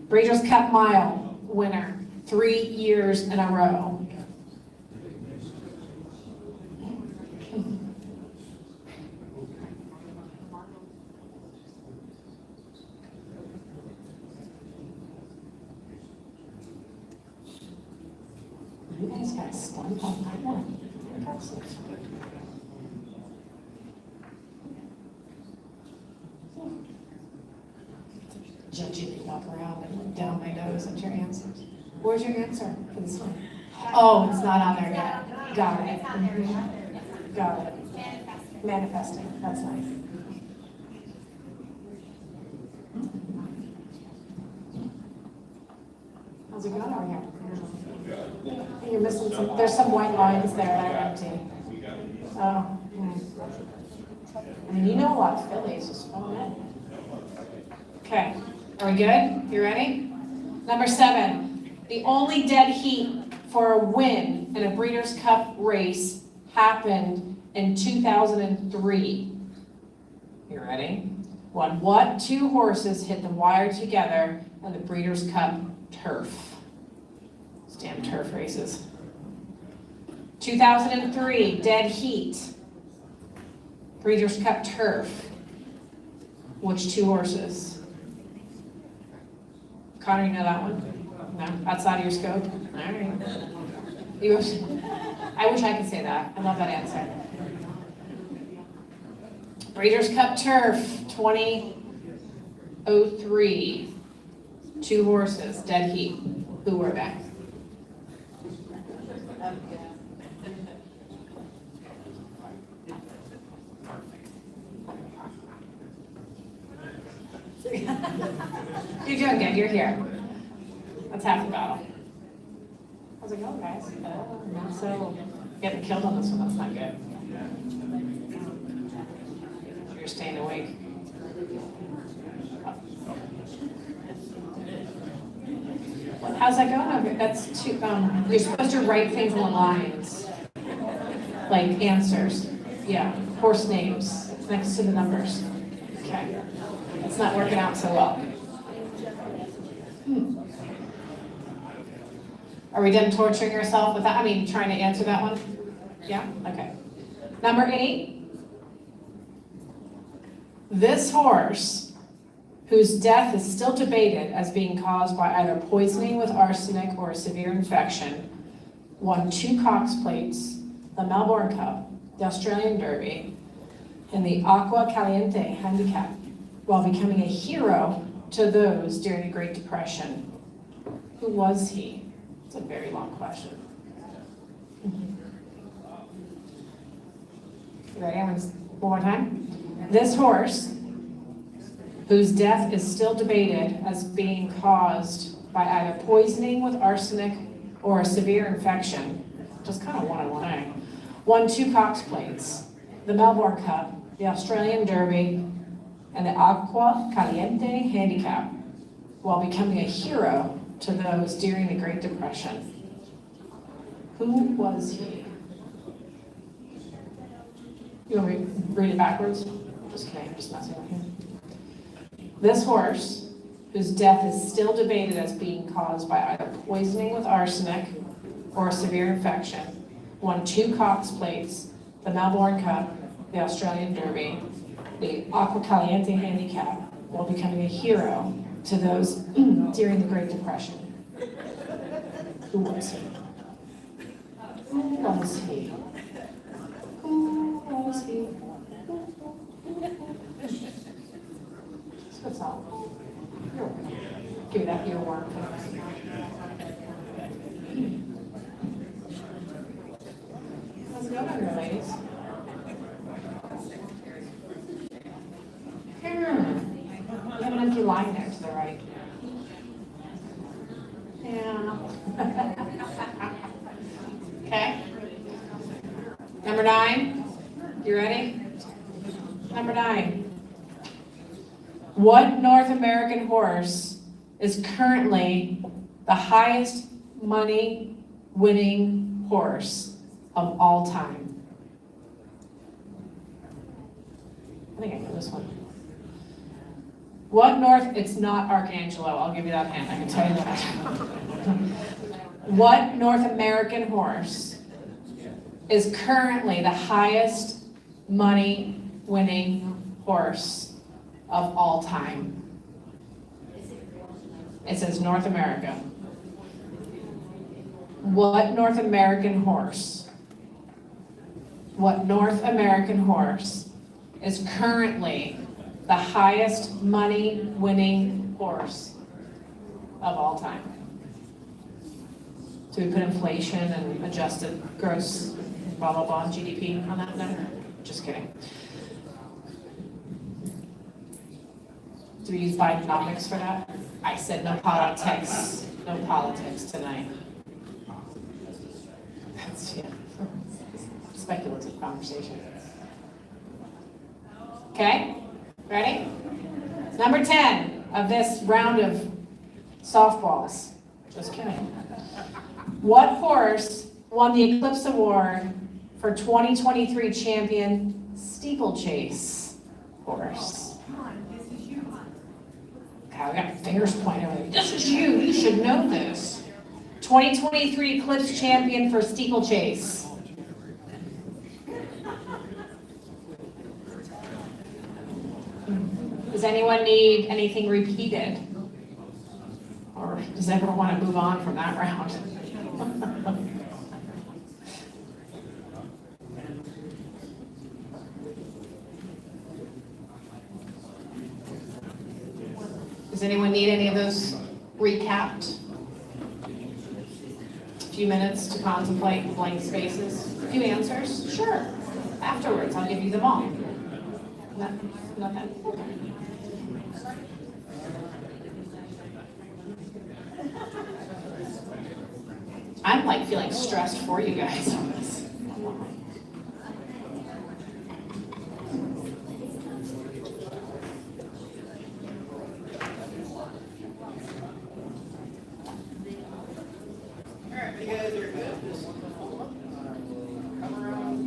Breeders' Cup Mile winner 3 years in a row. just got stumped on that one. Impressive. Judging me walk around and look down my nose at your answers. Where's your answer for this one? Oh, it's not on there yet. Got it. Mhm. Got it. Manifesting. That's nice. How's it going over here? You're missing some, there's some white lines there that are empty. Oh. I mean, you know a lot of Phillies, just phone in. Okay, are we good? You ready? Number 7, the only dead heat for a win in a Breeders' Cup race happened in 2003. You ready? What 2 horses hit the wire together in the Breeders' Cup turf? These damn turf races. 2003, dead heat. Breeders' Cup turf. Which 2 horses? Connor, you know that one? No? Outside of your scope? All right. I wish I could say that. I love that answer. Breeders' Cup turf, 2003. 2 horses, dead heat. Who were they? You're doing good, you're here. That's half the battle. How's it going, guys? Not so getting killed on this one, that's not good. You're staying awake. How's that going over? That's too, you're supposed to write things on the lines. Like answers. Yeah, horse names next to the numbers. Okay. It's not working out so well. Are we done torturing yourself with that? I mean, trying to answer that one? Yeah? Okay. Number 8. This horse, whose death is still debated as being caused by either poisoning with arsenic or a severe infection, won 2 Cox Plates, the Melbourne Cup, the Australian Derby, and the Aqua Caliente Handicap, while becoming a hero to those during the Great Depression. Who was he? It's a very long question. You ready? I'm gonna, one more time. This horse, whose death is still debated as being caused by either poisoning with arsenic or a severe infection, just kind of 101A, won 2 Cox Plates, the Melbourne Cup, the Australian Derby, and the Aqua Caliente Handicap, while becoming a hero to those during the Great Depression. Who was he? You want me to read it backwards? Just kidding, I'm just messing with you. This horse, whose death is still debated as being caused by either poisoning with arsenic or a severe infection, won 2 Cox Plates, the Melbourne Cup, the Australian Derby, the Aqua Caliente Handicap, while becoming a hero to those during the Great Depression. Who was he? Who was he? Who was he? What's up? Give me that earworm. How's it going here, ladies? You have an empty line there to the right. Yeah. Okay. Number 9. You ready? Number 9. What North American horse is currently the highest money winning horse of all time? I think I know this one. It's not Archangelo, I'll give you that hint, I can tell you that. What North American horse is currently the highest money winning horse of all time? It says North America. What North American horse is currently the highest money winning horse of all time? So we put inflation and adjusted gross blah blah blah GDP on that number? Just kidding. Do we use Bidenomics for that? I said no politics tonight. That's, yeah, speculative conversation. Okay, ready? Number 10 of this round of softballs. Just kidding. What horse won the Eclipse Award for 2023 champion steeplechase horse? Okay, we got fingers pointing at me. This is you. You should know this. 2023 Eclipse champion for steeplechase. Does anyone need anything repeated? Or does everyone want to move on from that round? Does anyone need any of those recapped? A few minutes to contemplate blank spaces? A few answers? Sure. Afterwards, I'll give you them all. Nothing? I'm like feeling stressed for you guys on this. Alright, you guys are good. Just come around.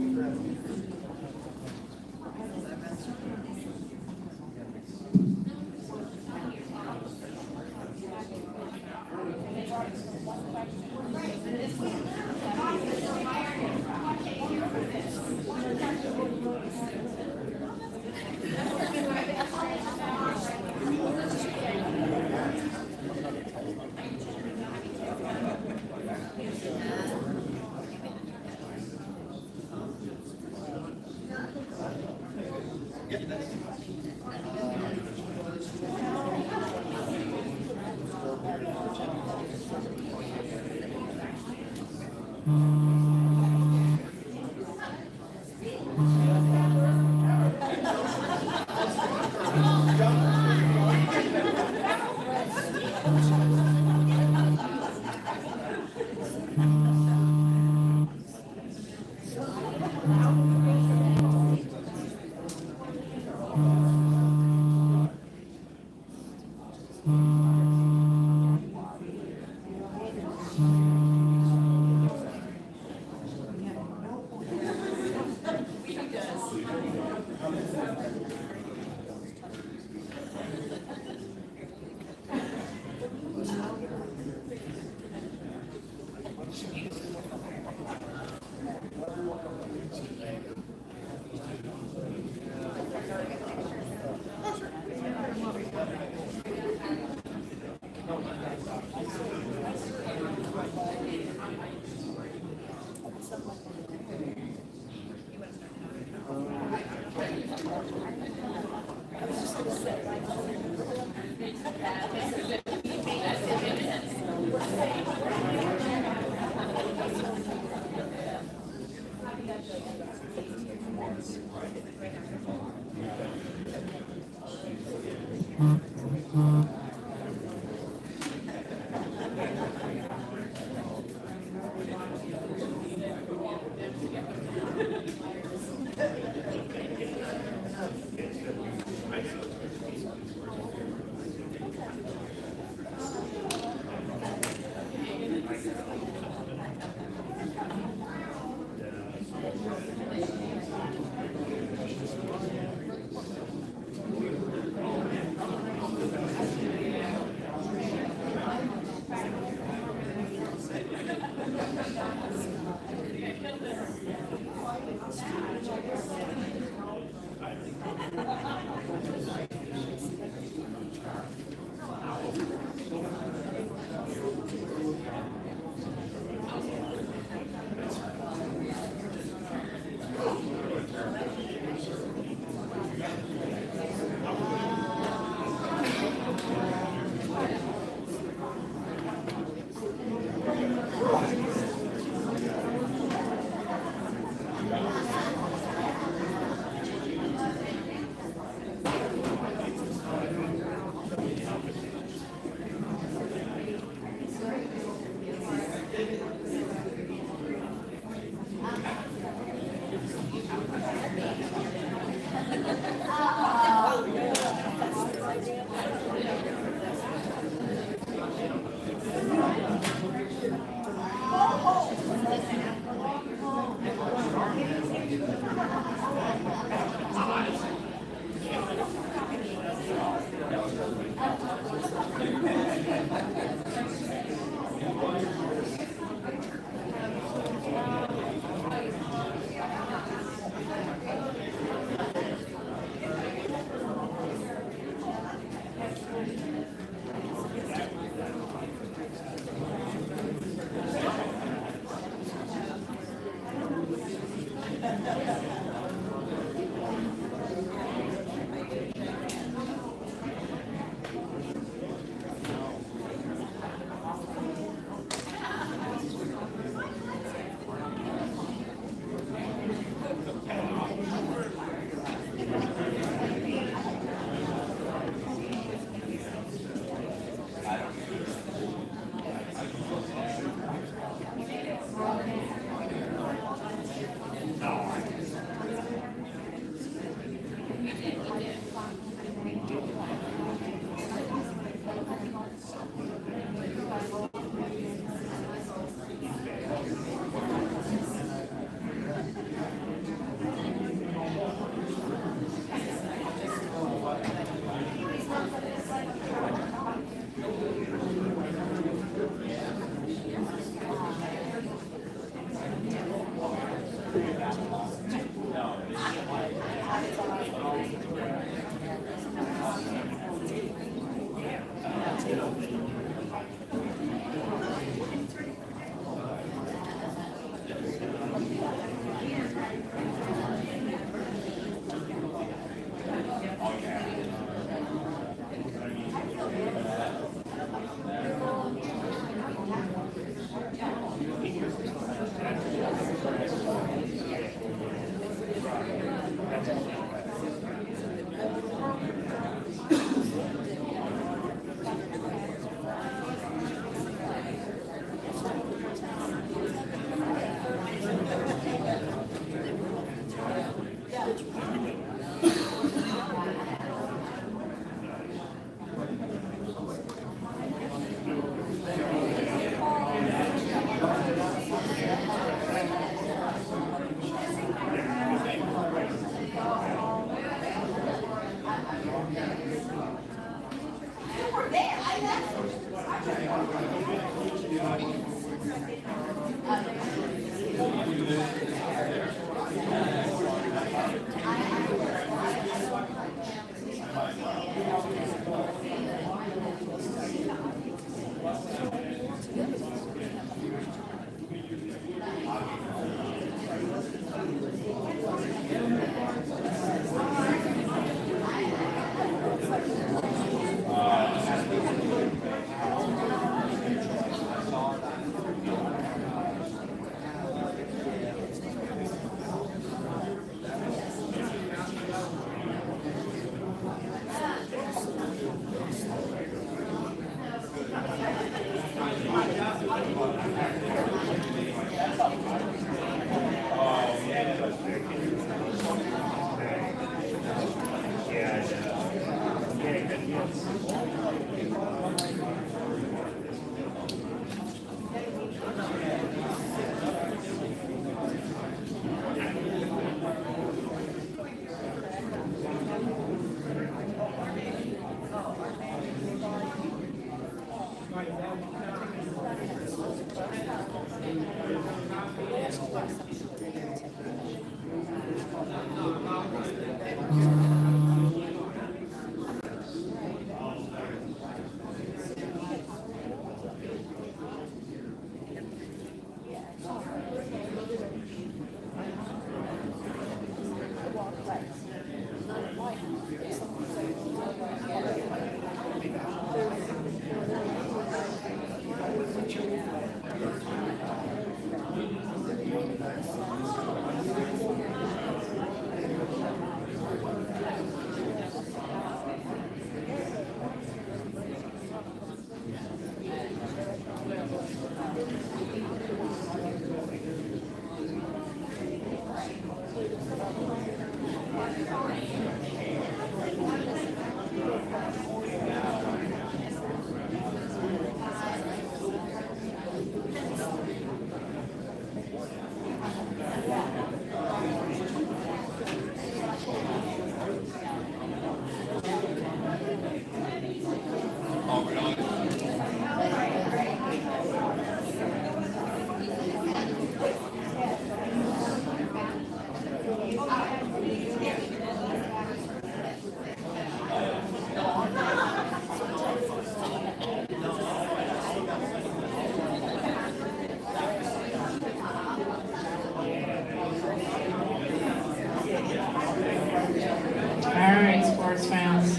Sports fans.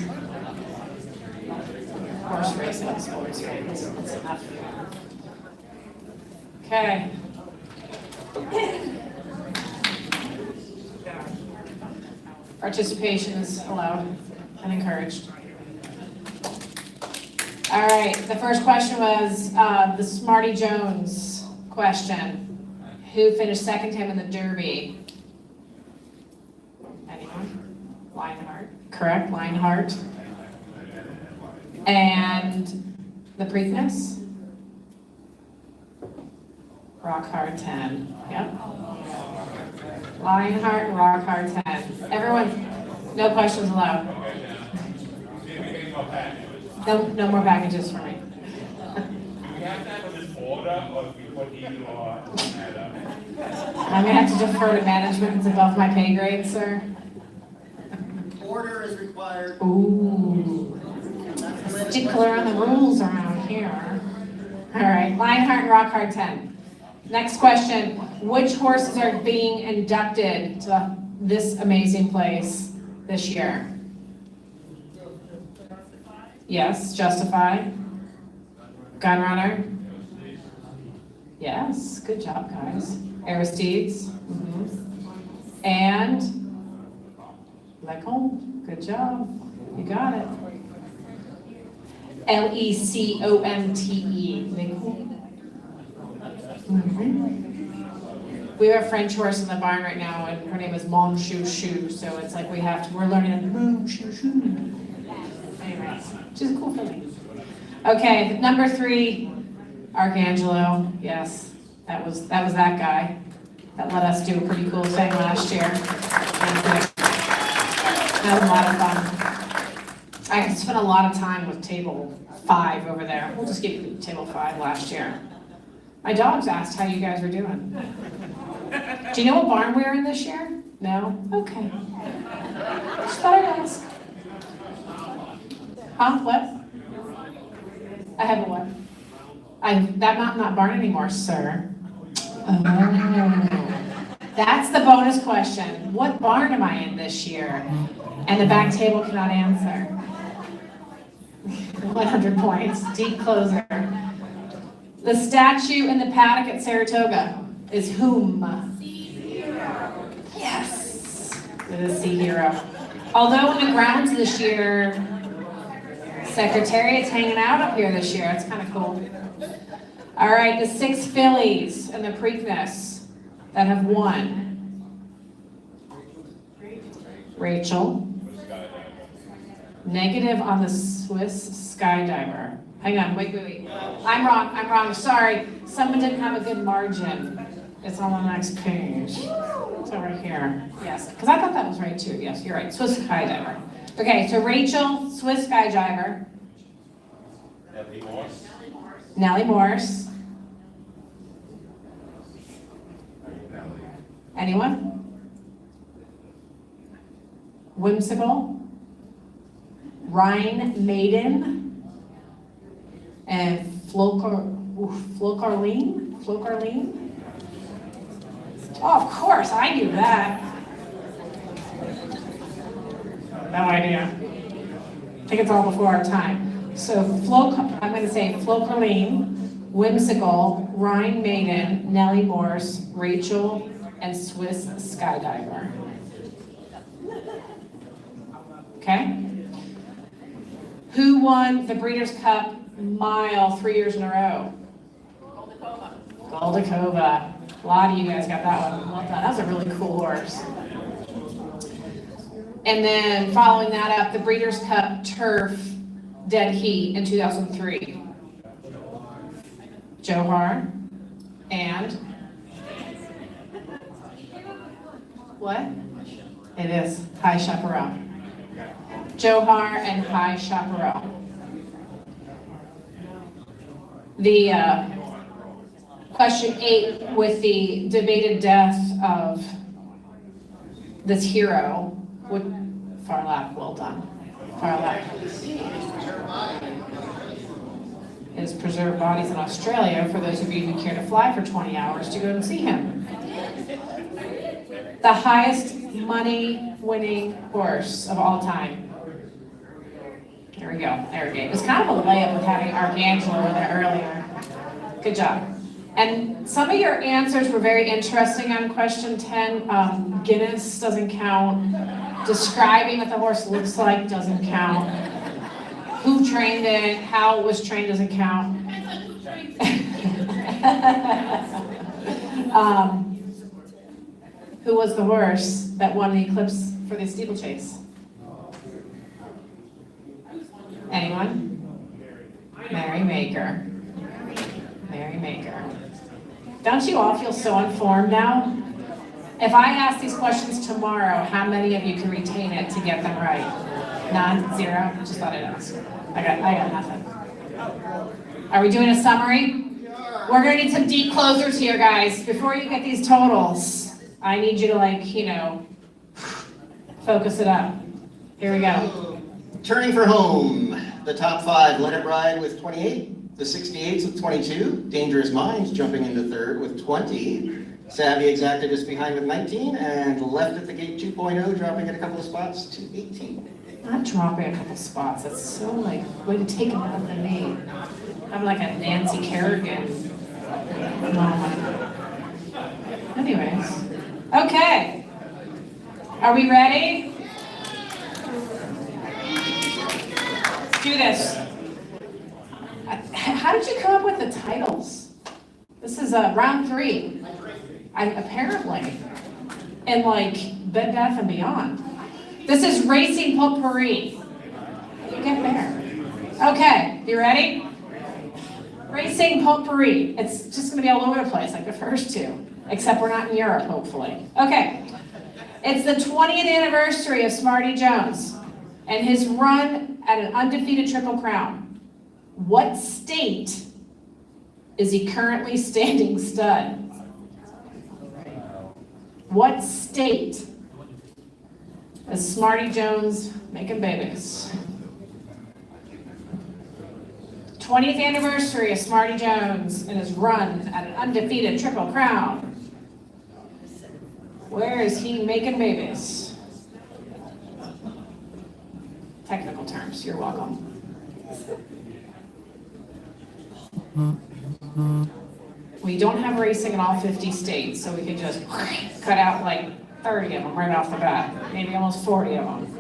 Horse racing, sports fans, that's enough. Okay. Participation is allowed and encouraged. All right, the first question was the Smarty Jones question. Who finished second time in the Derby? Anyone? Lionheart. Correct, Lionheart. And the Preakness? Rock Hard 10. Yep. Lionheart, Rock Hard 10. Everyone, no questions allowed. No more packages for me. I'm gonna have to defer to management, it's above my pay grade, sir. Order is required. Ooh. Stickler on the rules around here. All right, Lionheart and Rockhard 10. Next question, which horses are being inducted to this amazing place this year? Yes, Justified. Gunrunner. Yes, good job, guys. Aristides. And Lecomte, good job. You got it. Leconte. Lecomte. We have a French horse in the barn right now, and her name is Mon Chou Chou, so it's like we're learning Mon Chou Chou. Anyways, she's a cool filly. Okay, number 3, Archangelo. Yes, that was that guy that let us do a pretty cool thing last year. That was a lot of fun. I spent a lot of time with table 5 over there. We'll just give you table 5 last year. My dogs asked how you guys were doing. Do you know what barn we're in this year? No? Okay. Just thought I'd ask. Huh? What? I have a what? That not barn anymore, sir. Oh. That's the bonus question. What barn am I in this year? And the back table cannot answer. 100 points. Deep closer. The statue in the paddock at Saratoga is whom? Yes. It is Sea Hero. Although in the grounds this year, Secretariat's hanging out up here this year. It's kind of cool. All right, the 6 fillies in the Preakness that have won. Rachel. Negative on the Swiss Skydiver. Hang on, wait. I'm wrong, sorry. Someone didn't have a good margin. It's on the next page. It's over here. Yes, because I thought that was right too. Yes, you're right, Swiss Skydiver. Okay, so Rachel, Swiss Skydiver. Nellie Morse. Anyone? Whimsical. Rhine Maiden. And Flocarline? Oh, of course, I knew that. No idea. I think it's all before our time. So I'm going to say Flocarline, Whimsical, Rhine Maiden, Nellie Morse, Rachel, and Swiss Skydiver. Okay? Who won the Breeders' Cup Mile 3 years in a row? Goldacova. A lot of you guys got that one. Well done. That was a really cool horse. And then following that up, the Breeders' Cup Turf Dead Heat in 2003. Johar and what? It is High Chaparral. Johar and High Chaparral. The question 8 with the debated death of this hero would far lap, well done. Far lap. His preserved bodies in Australia for those of you who care to fly for 20 hours to go and see him. The highest money winning horse of all time. There we go. It was kind of a layup with having Archangelo over there earlier. Good job. And some of your answers were very interesting on question 10. Guinness doesn't count. Describing what the horse looks like doesn't count. Who trained it, how it was trained doesn't count. Who was the horse that won the Eclipse for the steeplechase? Anyone? Mary Maker. Mary Maker. Don't you all feel so informed now? If I ask these questions tomorrow, how many of you can retain it to get them right? None? 0? Just thought I'd ask. I got nothing. Are we doing a summary? We're gonna need some deep closers here, guys. Before you get these totals, I need you to focus it up. Here we go. Turning for home, the top 5, Let It Ride with 28. The 68s with 22, Dangerous Minds jumping into third with 20. Savvy Exacta just behind with 19, and Left at the Gate 2.0 dropping it a couple of spots to 18. Not dropping a couple spots, that's so like, way to take it out of me. I'm like a Nancy Kerrigan moment. Anyways, okay. Are we ready? Let's do this. How did you come up with the titles? This is round 3. Apparently. And like Bed Bath and Beyond. This is Racing Potpourri. You get there. Okay, you ready? Racing Potpourri. It's just gonna be all over the place like the first 2. Except we're not in Europe, hopefully. Okay. It's the 20th anniversary of Smarty Jones and his run at an undefeated Triple Crown. What state is he currently standing stud? What state is Smarty Jones making babies? 20th anniversary of Smarty Jones and his run at an undefeated Triple Crown. Where is he making babies? Technical terms, you're welcome. We don't have racing in all 50 states, so we could just cut out like 30 of them right off the bat, maybe almost 40 of them.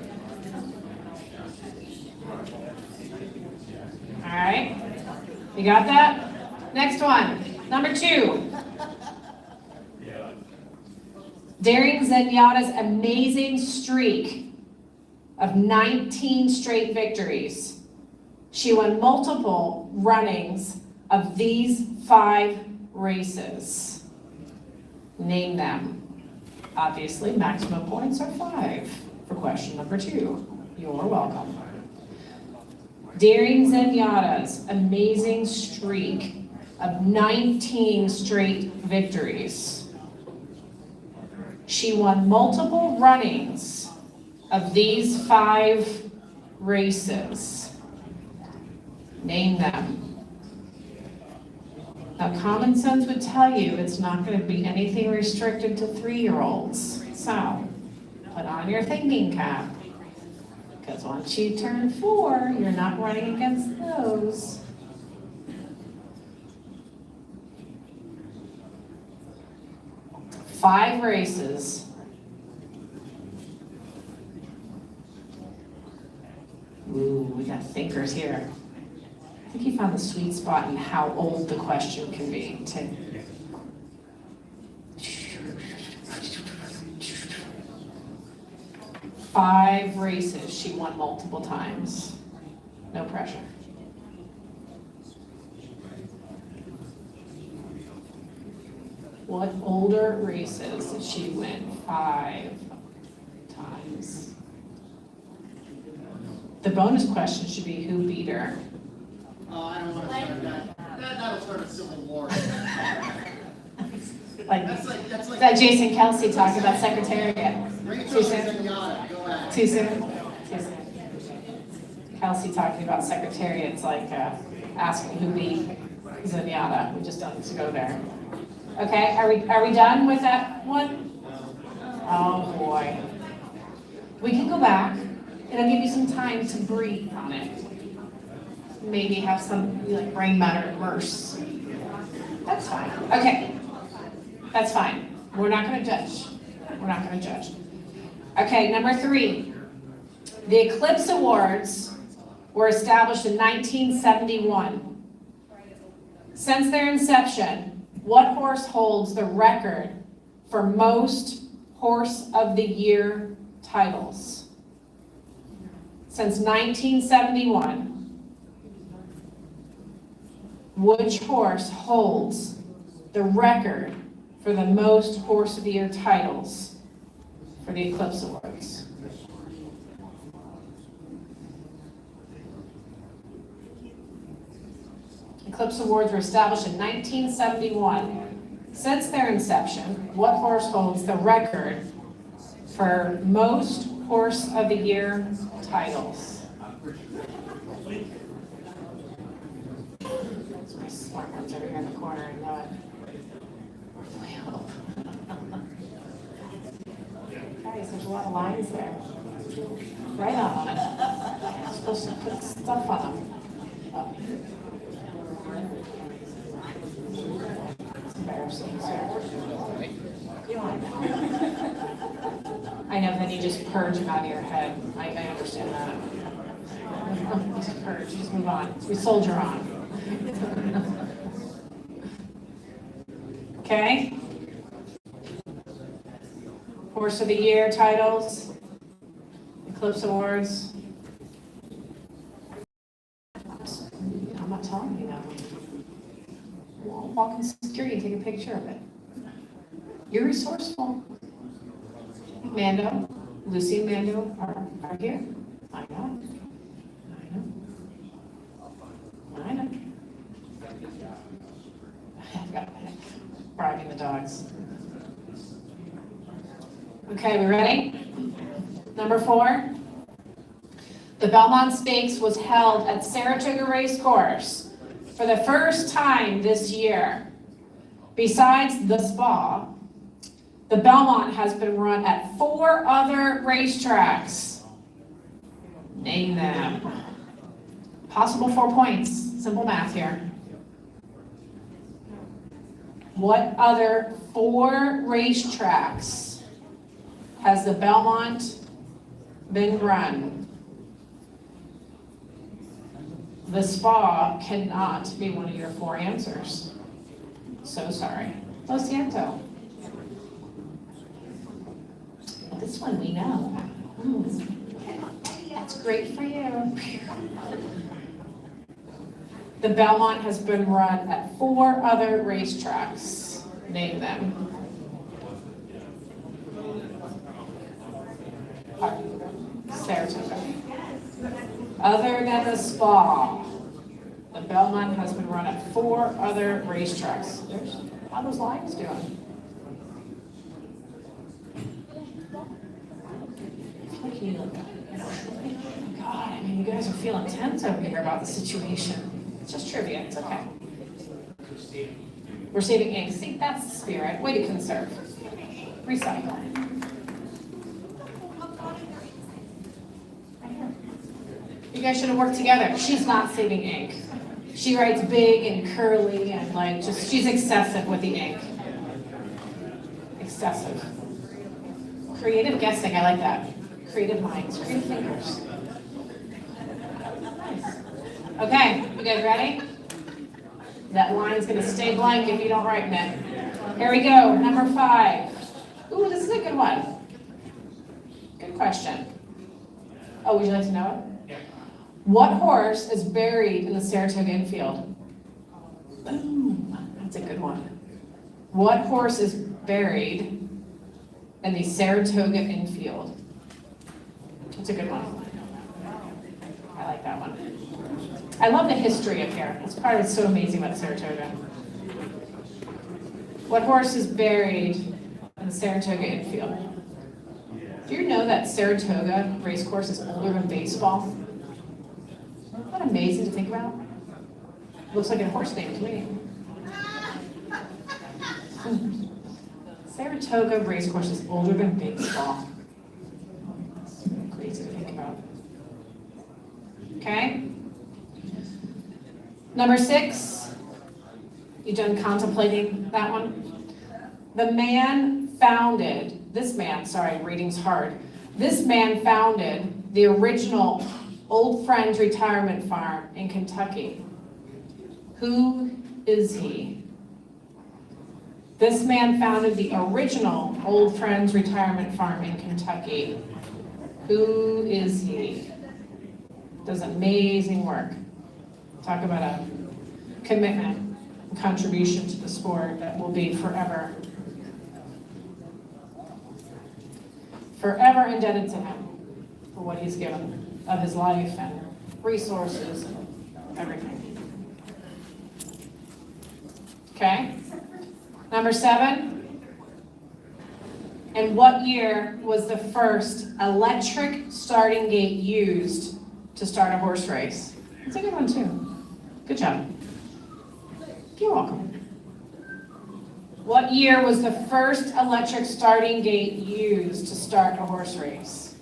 All right, you got that? Next one, number 2. Daring Zenyatta's amazing streak of 19 straight victories. She won multiple runnings of these 5 races. Name them. Obviously, maximum points are 5 for question number 2. You're welcome. Daring Zenyatta's amazing streak of 19 straight victories. She won multiple runnings of these 5 races. Name them. Now, common sense would tell you it's not going to be anything restricted to 3-year-olds. So, put on your thinking cap. Because once you turn 4, you're not running against those. Five races. Ooh, we got thinkers here. I think you found the sweet spot in how old the question can be, too. Five races she won multiple times. No pressure. What older races did she win 5 times? The bonus question should be who beat her? Oh, I don't want to start that. That'll start a civil war. Like That's like. that Jason Kelsey talking about Secretariat. Rachel Zenyatta, go ahead. Too soon? Too soon. Kelsey talking about Secretariat, it's like asking who beat Zenyatta. We just don't need to go there. Okay, are we done with that one? Oh boy. We can go back. It'll give you some time to breathe on it. Maybe have some like brain matter immerse. That's fine. Okay. That's fine. We're not going to judge. We're not going to judge. Okay, number 3. The Eclipse Awards were established in 1971. Since their inception, what horse holds the record for most Horse of the Year titles? Since 1971, which horse holds the record for the most Horse of the Year titles for the Eclipse Awards? Eclipse Awards were established in 1971. Since their inception, what horse holds the record for most Horse of the Year titles? corner and know it. Way up. Guys, there's a lot of lines there. Right on them. I'm supposed to put stuff on them. Oh. It's embarrassing, sir. Come on. I know, then you just purge them out of your head. I understand that. Just purge, just move on. We soldier on. Okay? Horse of the Year titles, Eclipse Awards. I'm not telling you that. Walk in security and take a picture of it. You're resourceful. Mando, Lucy and Mando are here. I know. I've got bribing the dogs. Okay, we ready? Number 4. The Belmont Stakes was held at Saratoga Racecourse for the first time this year. Besides the Spa, the Belmont has been run at 4 other racetracks. Name them. Possible 4 points. Simple math here. What other 4 racetracks has the Belmont been run? The Spa cannot be one of your 4 answers. So sorry. Lo siento. This one we know. That's great for you. The Belmont has been run at 4 other racetracks. Name them. Saratoga. Other than the Spa, the Belmont has been run at 4 other racetracks. How are those lines doing? God, I mean, you guys are feeling tense over here about the situation. It's just trivia, it's okay. We're saving ink. See, that's the spirit. Way to conserve. Recycle. You guys should have worked together. She's not saving ink. She writes big and curly and like just, she's excessive with the ink. Excessive. Creative guessing, I like that. Creative minds, creative thinkers. Nice. Okay, you guys ready? That line's gonna stay blank if you don't write in it. Here we go, number 5. Ooh, this is a good one. Good question. Oh, would you like to know it? Yeah. What horse is buried in the Saratoga infield? Boom, that's a good one. What horse is buried in the Saratoga infield? That's a good one. I like that one. I love the history up here. That's part of what's so amazing about Saratoga. What horse is buried in the Saratoga infield? Do you know that Saratoga racecourse is older than baseball? Isn't that amazing to think about? Looks like a horse name to me. Saratoga racecourse is older than baseball. It's crazy to think about. Okay. Number 6. You done contemplating that one? The man founded, this man, sorry, reading's hard. This man founded the original Old Friends Retirement Farm in Kentucky. Who is he? This man founded the original Old Friends Retirement Farm in Kentucky. Who is he? Does amazing work. Talk about a commitment, and contribution to the sport that will be forever indebted to him for what he's given of his life and resources and everything. Okay? Number 7. In what year was the first electric starting gate used to start a horse race? That's a good one too. Good job. You're welcome. What year was the first electric starting gate used to start a horse race?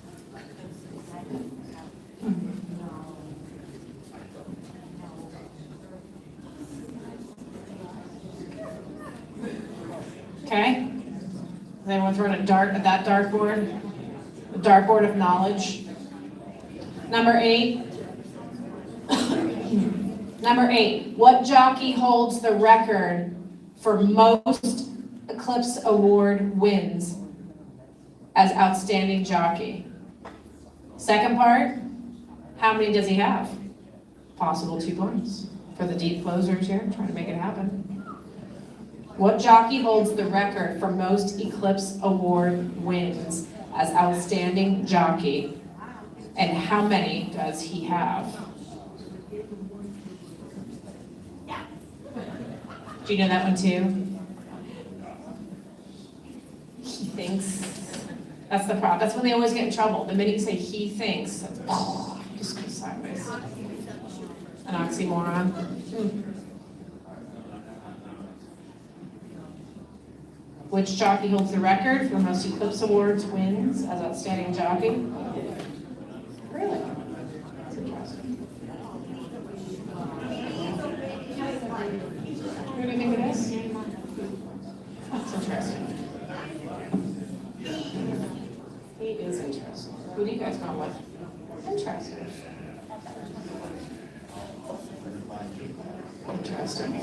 Okay? Is anyone throwing a dart at that dartboard? The dartboard of knowledge. Number 8. Number 8. What jockey holds the record for most Eclipse Award wins as outstanding jockey? Second part, how many does he have? Possible 2 points for the deep closers here, trying to make it happen. What jockey holds the record for most Eclipse Award wins as outstanding jockey? And how many does he have? Do you know that one too? He thinks. That's the problem. That's when they always get in trouble. The minute you say he thinks, that's, just goes sideways. An oxymoron. Which jockey holds the record for most Eclipse Awards wins as outstanding jockey? Really? That's interesting. Who do you think it is? That's interesting. He is interesting. Who do you guys go with? Interesting. Interesting.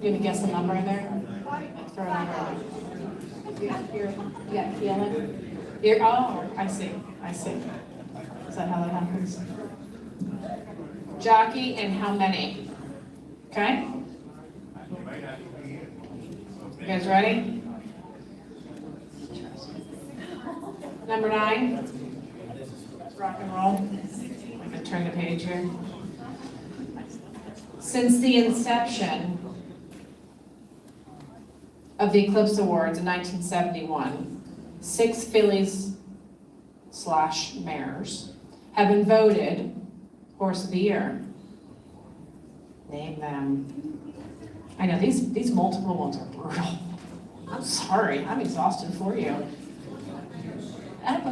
You gonna guess a number in there? Throw a number in. Yeah, feeling? Oh, I see. Is that how that happens? Jockey and how many? Okay? You guys ready? Number 9. Rock and roll. I'm gonna turn the page here. Since the inception of the Eclipse Awards in 1971, 6 fillies / mares have been voted Horse of the Year. Name them. I know these multiple ones are brutal. I'm sorry, I'm exhausted for you.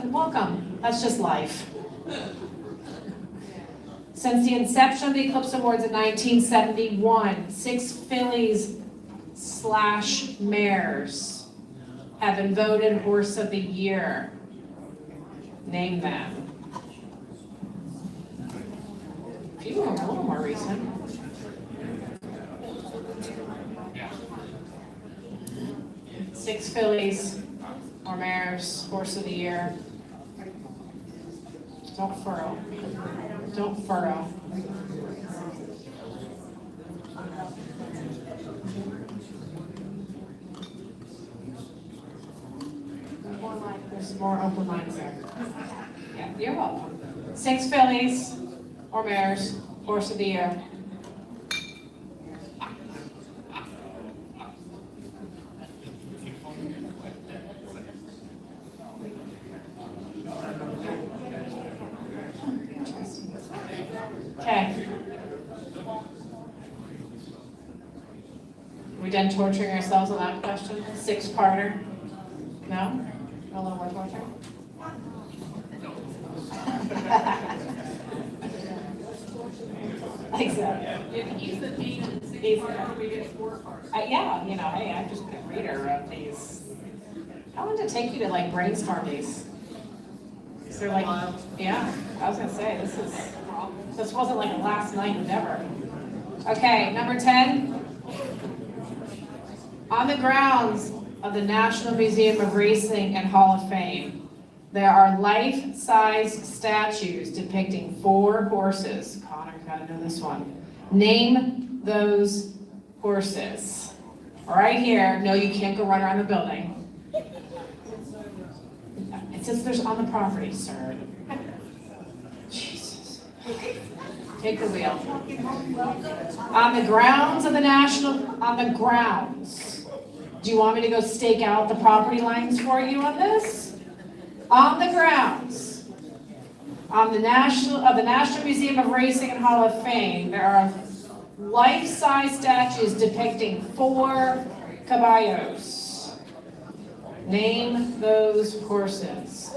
Welcome, that's just life. Since the inception of the Eclipse Awards in 1971, 6 fillies / mares have been voted Horse of the Year. Name them. A few of them are a little more recent. Six fillies or mares, Horse of the Year. Don't furrow. Don't furrow. There's more open lines there. Yeah, you're welcome. 6 fillies or mares, Horse of the Year. Okay. We done torturing ourselves on that question? 6-parter? No? A little more torture? Exactly. He's the main and the He's- we get 4 parts. Yeah, you know, hey, I'm just a good reader of these. How long did it take you to like brainstorm these? Is there like, yeah, I was gonna say, this wasn't like a last night endeavor. Okay, number 10. On the grounds of the National Museum of Racing and Hall of Fame, there are life-size statues depicting 4 horses. Connor's gotta know this one. Name those horses. Right here, no, you can't go run around the building. It says there's on the property, sir. Jesus. Take the wheel. On the grounds of the on the grounds. Do you want me to go stake out the property lines for you on this? On the grounds On the National Museum of Racing and Hall of Fame, there are life-size statues depicting 4 caballos. Name those horses.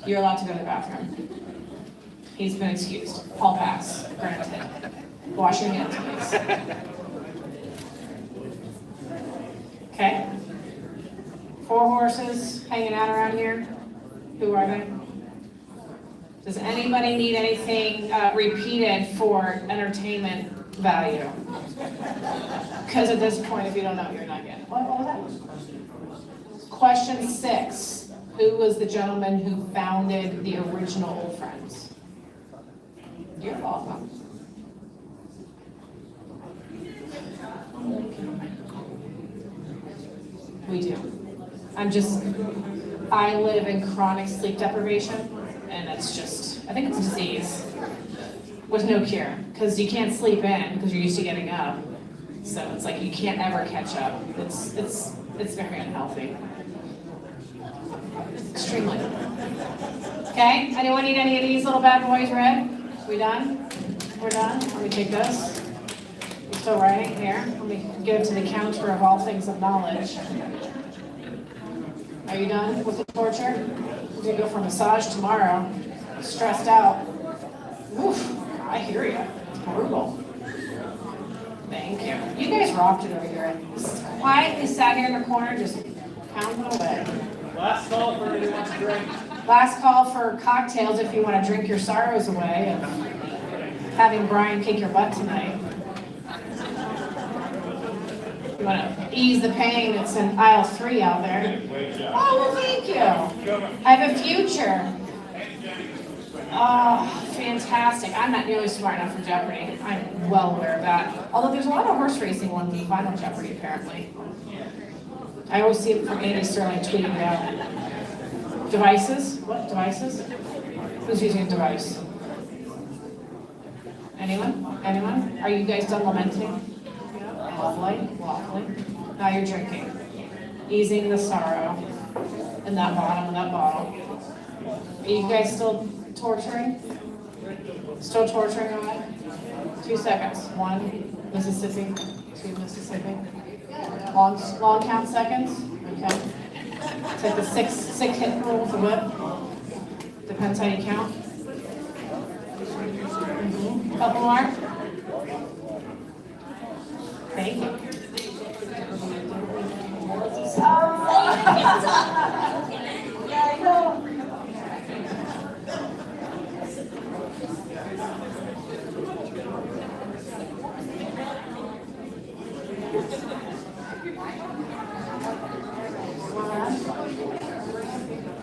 You're allowed to go to the bathroom. He's been excused. Hall pass, granted. Wash your hands, please. Okay. 4 horses hanging out around here. Who are they? Does anybody need anything repeated for entertainment value? Because at this point, if you don't know, you're not getting it. What was that? Question 6. Who was the gentleman who founded the original Old Friends? You're welcome. We do. I live in chronic sleep deprivation, and it's just, I think it's a disease with no cure, because you can't sleep in because you're used to getting up. So it's like you can't ever catch up. It's very unhealthy. Extremely. Okay, anyone need any of these little bad boys read? We done? We're done? Let me take this. You're still writing here. Let me go to the counter of all things of knowledge. Are you done with the torture? We're gonna go for a massage tomorrow. Stressed out. Oof, I hear you. It's brutal. Thank you. You guys rocked it over here. Just quietly sat here in the corner, just pounding away. Last call for anyone wants to drink. Last call for cocktails if you want to drink your sorrows away of having Brian kick your butt tonight. You want to ease the pain, it's in aisle 3 out there. Oh, well, thank you. I have a future. Oh, fantastic. I'm not nearly smart enough for Jeopardy. I'm well aware of that. Although there's a lot of horse racing ones in Final Jeopardy, apparently. I always see it from Andy Sterling tweeting it out. Devices? What devices? Who's using a device? Anyone? Anyone? Are you guys done lamenting? Lovely, lovely. Now you're drinking. Easing the sorrow in that bottom of that bottle. Are you guys still torturing? Still torturing away? 2 seconds. 1, Mississippi. 2, Mississippi. Long count seconds? Okay. It's like the six hit rule with the whip. Depends how you count. Couple more. Thank you. Yeah, I know.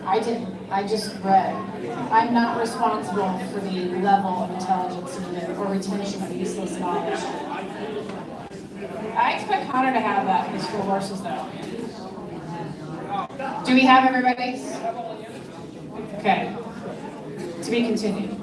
I didn't. I just read. I'm not responsible for the level of intelligence needed or retention of useless knowledge. I expect Connor to have that for his 4 horses, though. Do we have everybody? Okay. To be continued.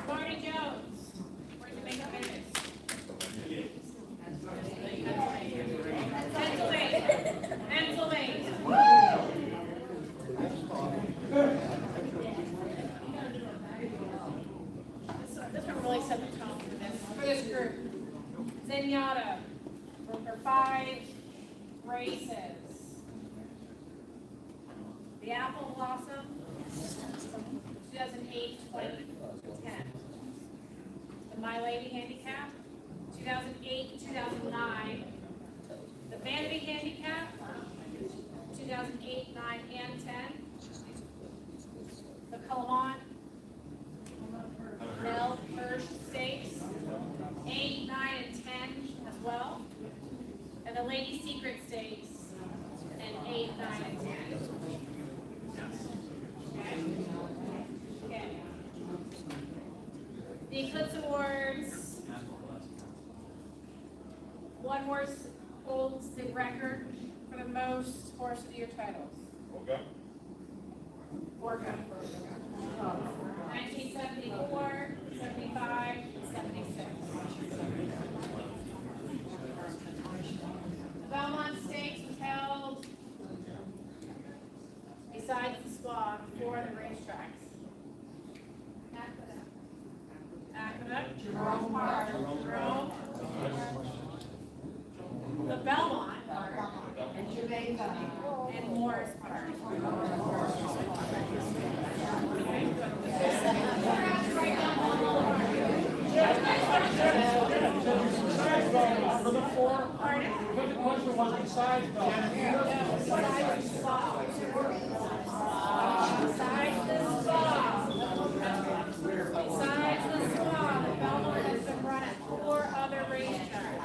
Marty Jones, where's the makeup artist? Pennsylvania. This one really set the tone for this group. Zenyatta, for 5 races. The Apple Blossom, 2008, 2010. The My Lady Handicap, 2008, 2009. The Vanity Handicap, 2008, 9, and 10. The Calamont Mel Hirsch Stakes, 8, 9, and 10 as well. And the Lady Secret Stakes, and 8, 9, and 10. Okay. The Eclipse Awards. One horse holds the record for the most horse of the year titles. Okay. Orca. 1974, 75, 76. The Belmont Stakes was held besides the spa before the racetracks. Aqueduct. Jerome Park. Jerome. The Belmont. And Jamaica. And Morris Park. For the 4, Pardon? put the question was besides Belmont. Besides the spa. Besides the spa. Besides the spa, the Belmont has been run at 4 other racetracks.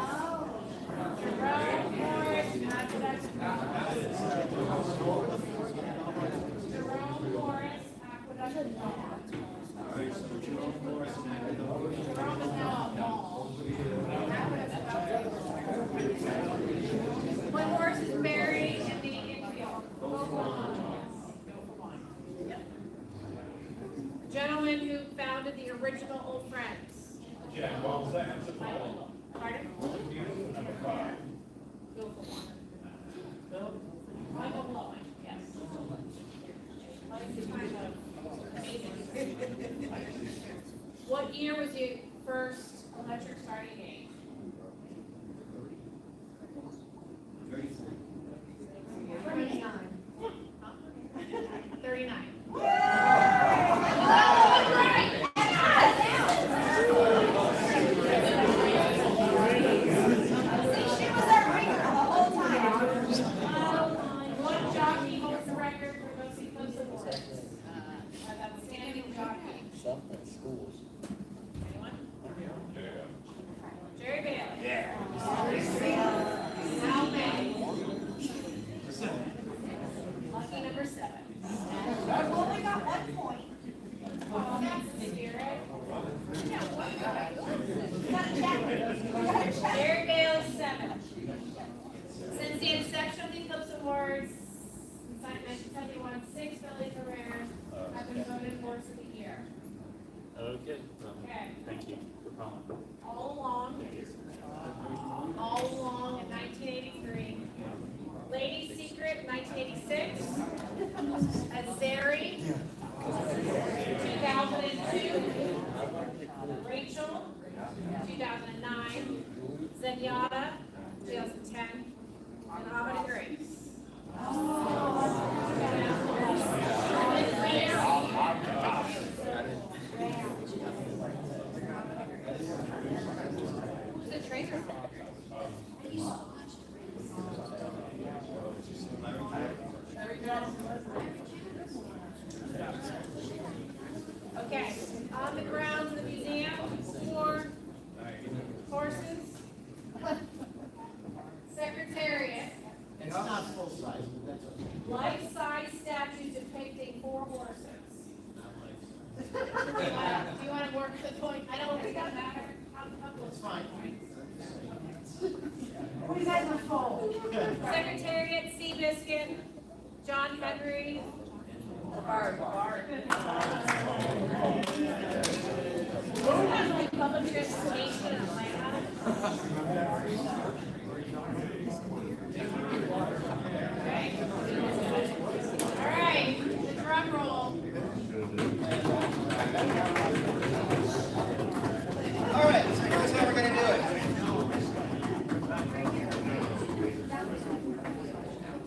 Jerome, Morris, Aqueduct. Jerome, Morris, Aqueduct, and Belmont. Jerome is now a mall. One horse is buried in the infield. Go for one. Yep. The gentleman who founded the original Old Friends. Yeah, what was that? Pardon? Number 5. Go for one. Michael Lowen, yes. Kind of What year was your first electric starting gate? 39. What jockey holds the record for most eclipse awards? An outstanding jockey. Anyone? Jerry Bailey. Yeah. How many? Lucky number 7. I've only got 1 point. Oh, that's the spirit. Jerry Bailey, 7. Since the inception of the Eclipse Awards, in 1971, 6 Billy Ferrers have been voted Horse of the Year. Okay. Okay. Thank you for calling. All along in 1983. Lady Secret, 1986. Azeri, 2002. Rachel, 2009. Zenyatta, 2010. And Amanda Grace. Who's the trainer? Okay, on the grounds of the museum, 4 horses. Secretariat, It's not full size, but that's okay. life-size statues depicting 4 horses. Do you want to work the point? I don't think that matters. That's fine. We guys are full. Secretariat, Seabiscuit, John Henry. Bard. Who has like public transportation in Atlanta? Okay. All right, the drum roll. All right, so here's how we're gonna do it.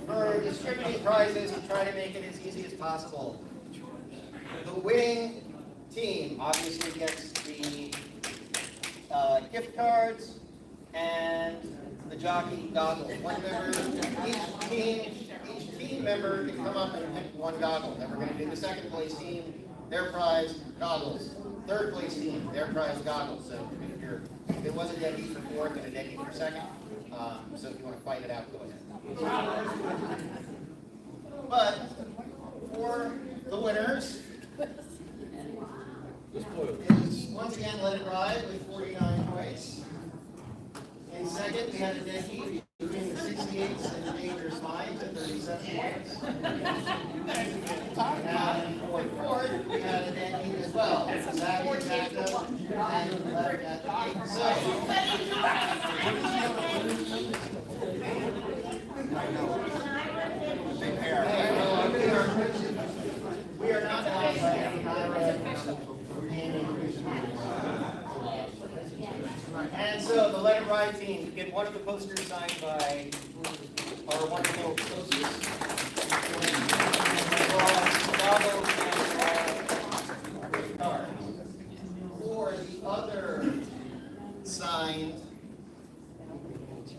For distributing prizes, to try to make it as easy as possible. The winning team obviously gets the gift cards and the jockey goggles. One member, each team member can come up and pick 1 goggle. Then we're going to do the second place team, their prize, goggles. Third place team, their prize, goggles. So if it was a dead heat for 4th and a dead heat for 2nd, so if you want to fight it out, go ahead. But for the winners, is once again Let It Ride with 49 points. In second, we had a dead heat between the 68s and the Dangerous Minds at 37 points. And for fourth, we had a dead heat as well. Zach and Zacto and Letter at the 8. We are not bound by any and so the Let It Ride team, you get one of the posters signed by our wonderful posters. For the other signed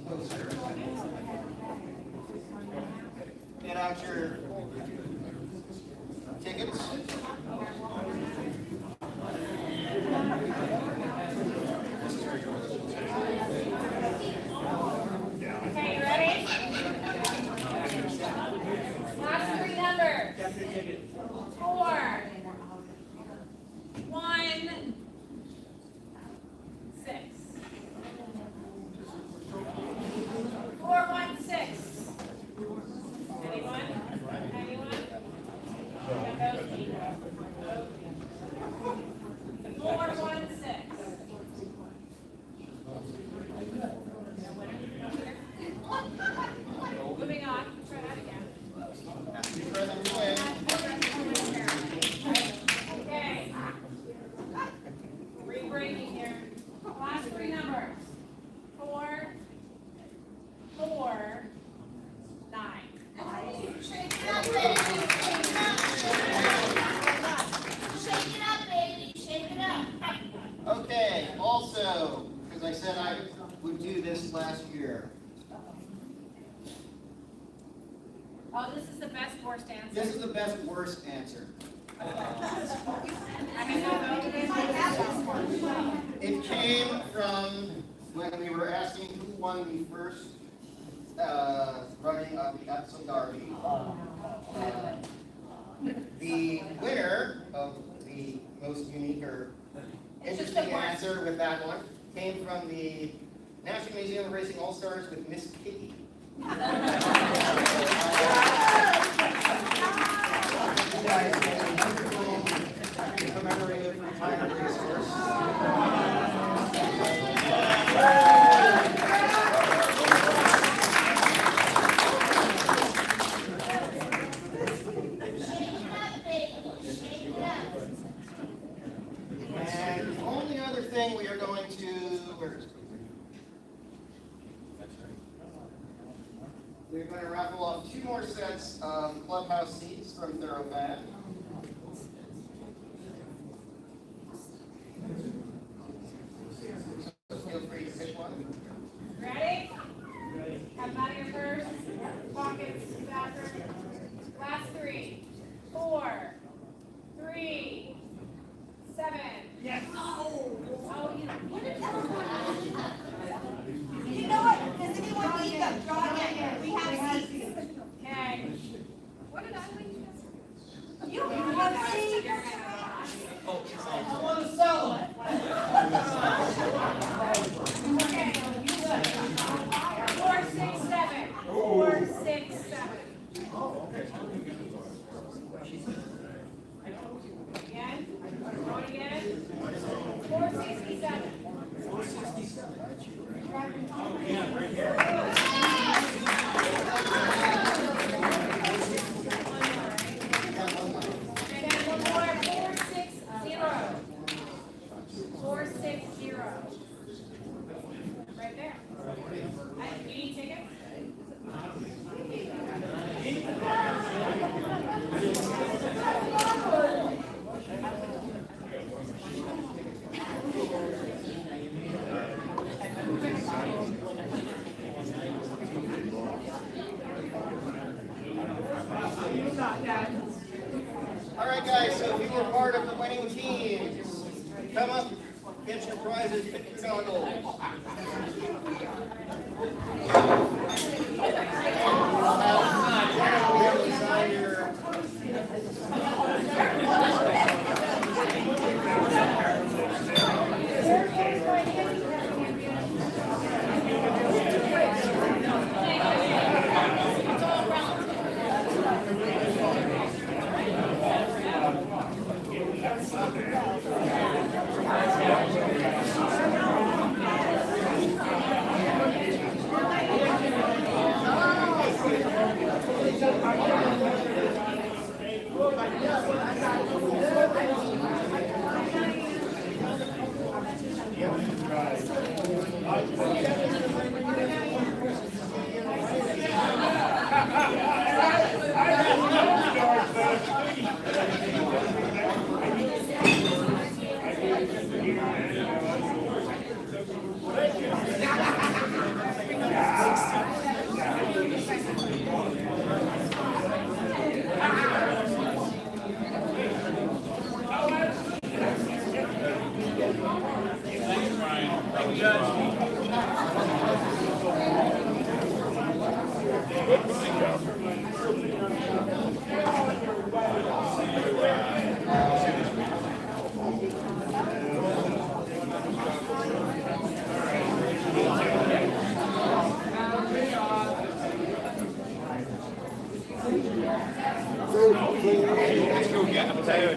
poster, get out your tickets. Okay, you ready? Last 3 numbers. 4, so, because I said I would do this last year. Oh, this is the best worst answer. This is the best worst answer. It came from when we were asking who won the first running of the Epsom Derby. The winner of the most unique or interesting answer with that one came from the National Museum of Racing All-Stars with Miss Kitty. You guys can commemorate a retired racehorse. And the only other thing we are going to, we're going to raffle off 2 more sets of clubhouse seats from Thoroughfare. So feel free to pick one. Ready? Have out of your purse, pockets, bathroom. Last 3, 4, 3, 7. Yes. Oh, what did You know what? Does anyone need them? Draw again. We have seats. Okay. What did I leave? You don't even have seats. I want to sell it. Okay. 4, 6, 7. 4, 6, 7. Again. Go again. 467. 460. Right there. You need tickets? All right, guys, so if you were part of the winning team, come up, get your prizes, pick your goggles. Let's go get them, Taylor.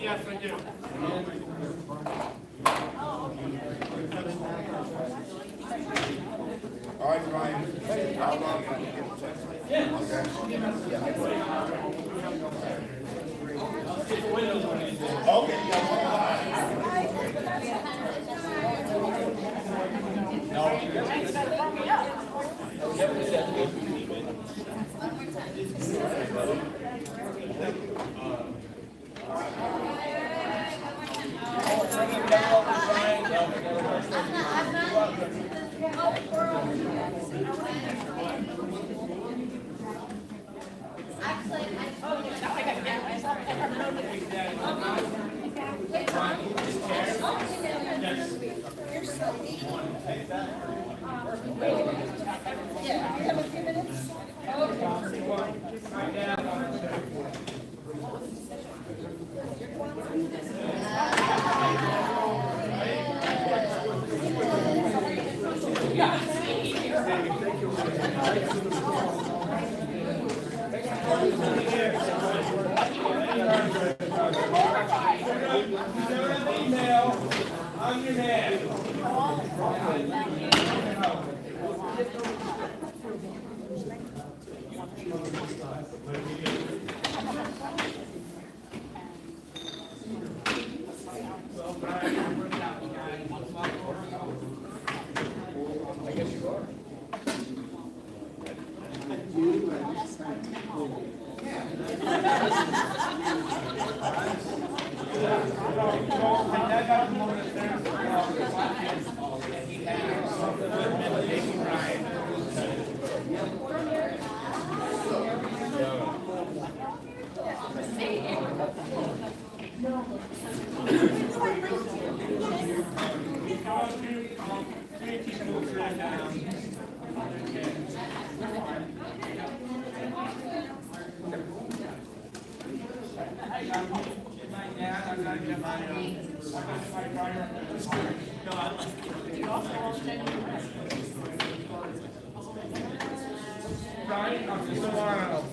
Yes, I do. All right, Ryan. How long can you get the text? Okay, On your man. my dad, I gotta get my driver. No, I like Brian, I'm just tomorrow.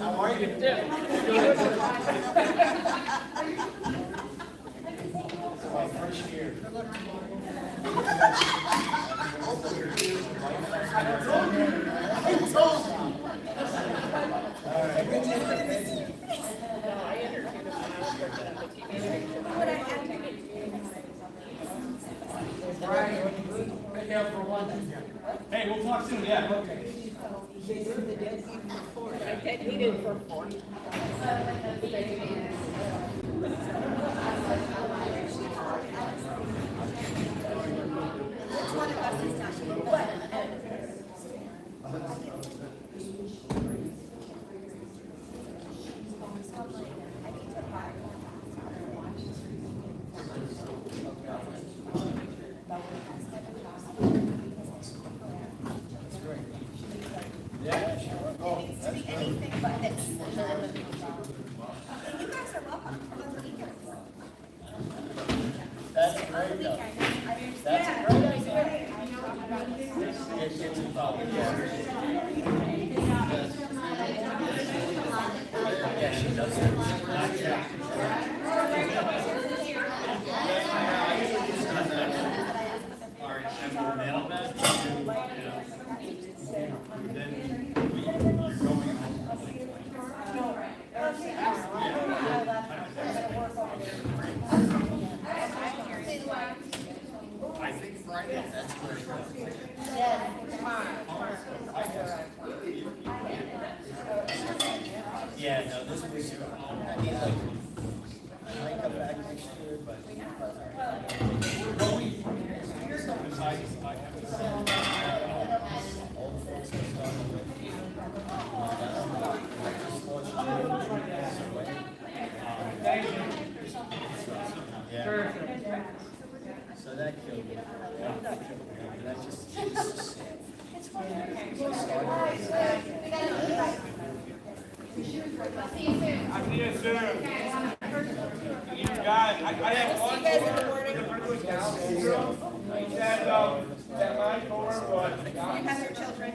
How are you? Hey, we'll talk soon, yeah. Okay. Anything but this. You guys are welcome. Come on the weekend. That's a great though. That's a great idea. It gets involved. Yeah, she does I think Friday, that's great. Yeah, no, this was, I mean, like, I might come back next year, but. Old folks and stuff. Yeah. So that killed me. That just sad. I see you soon. You guys, I have one. See you guys in the morning. He said, that my core was. You have your children.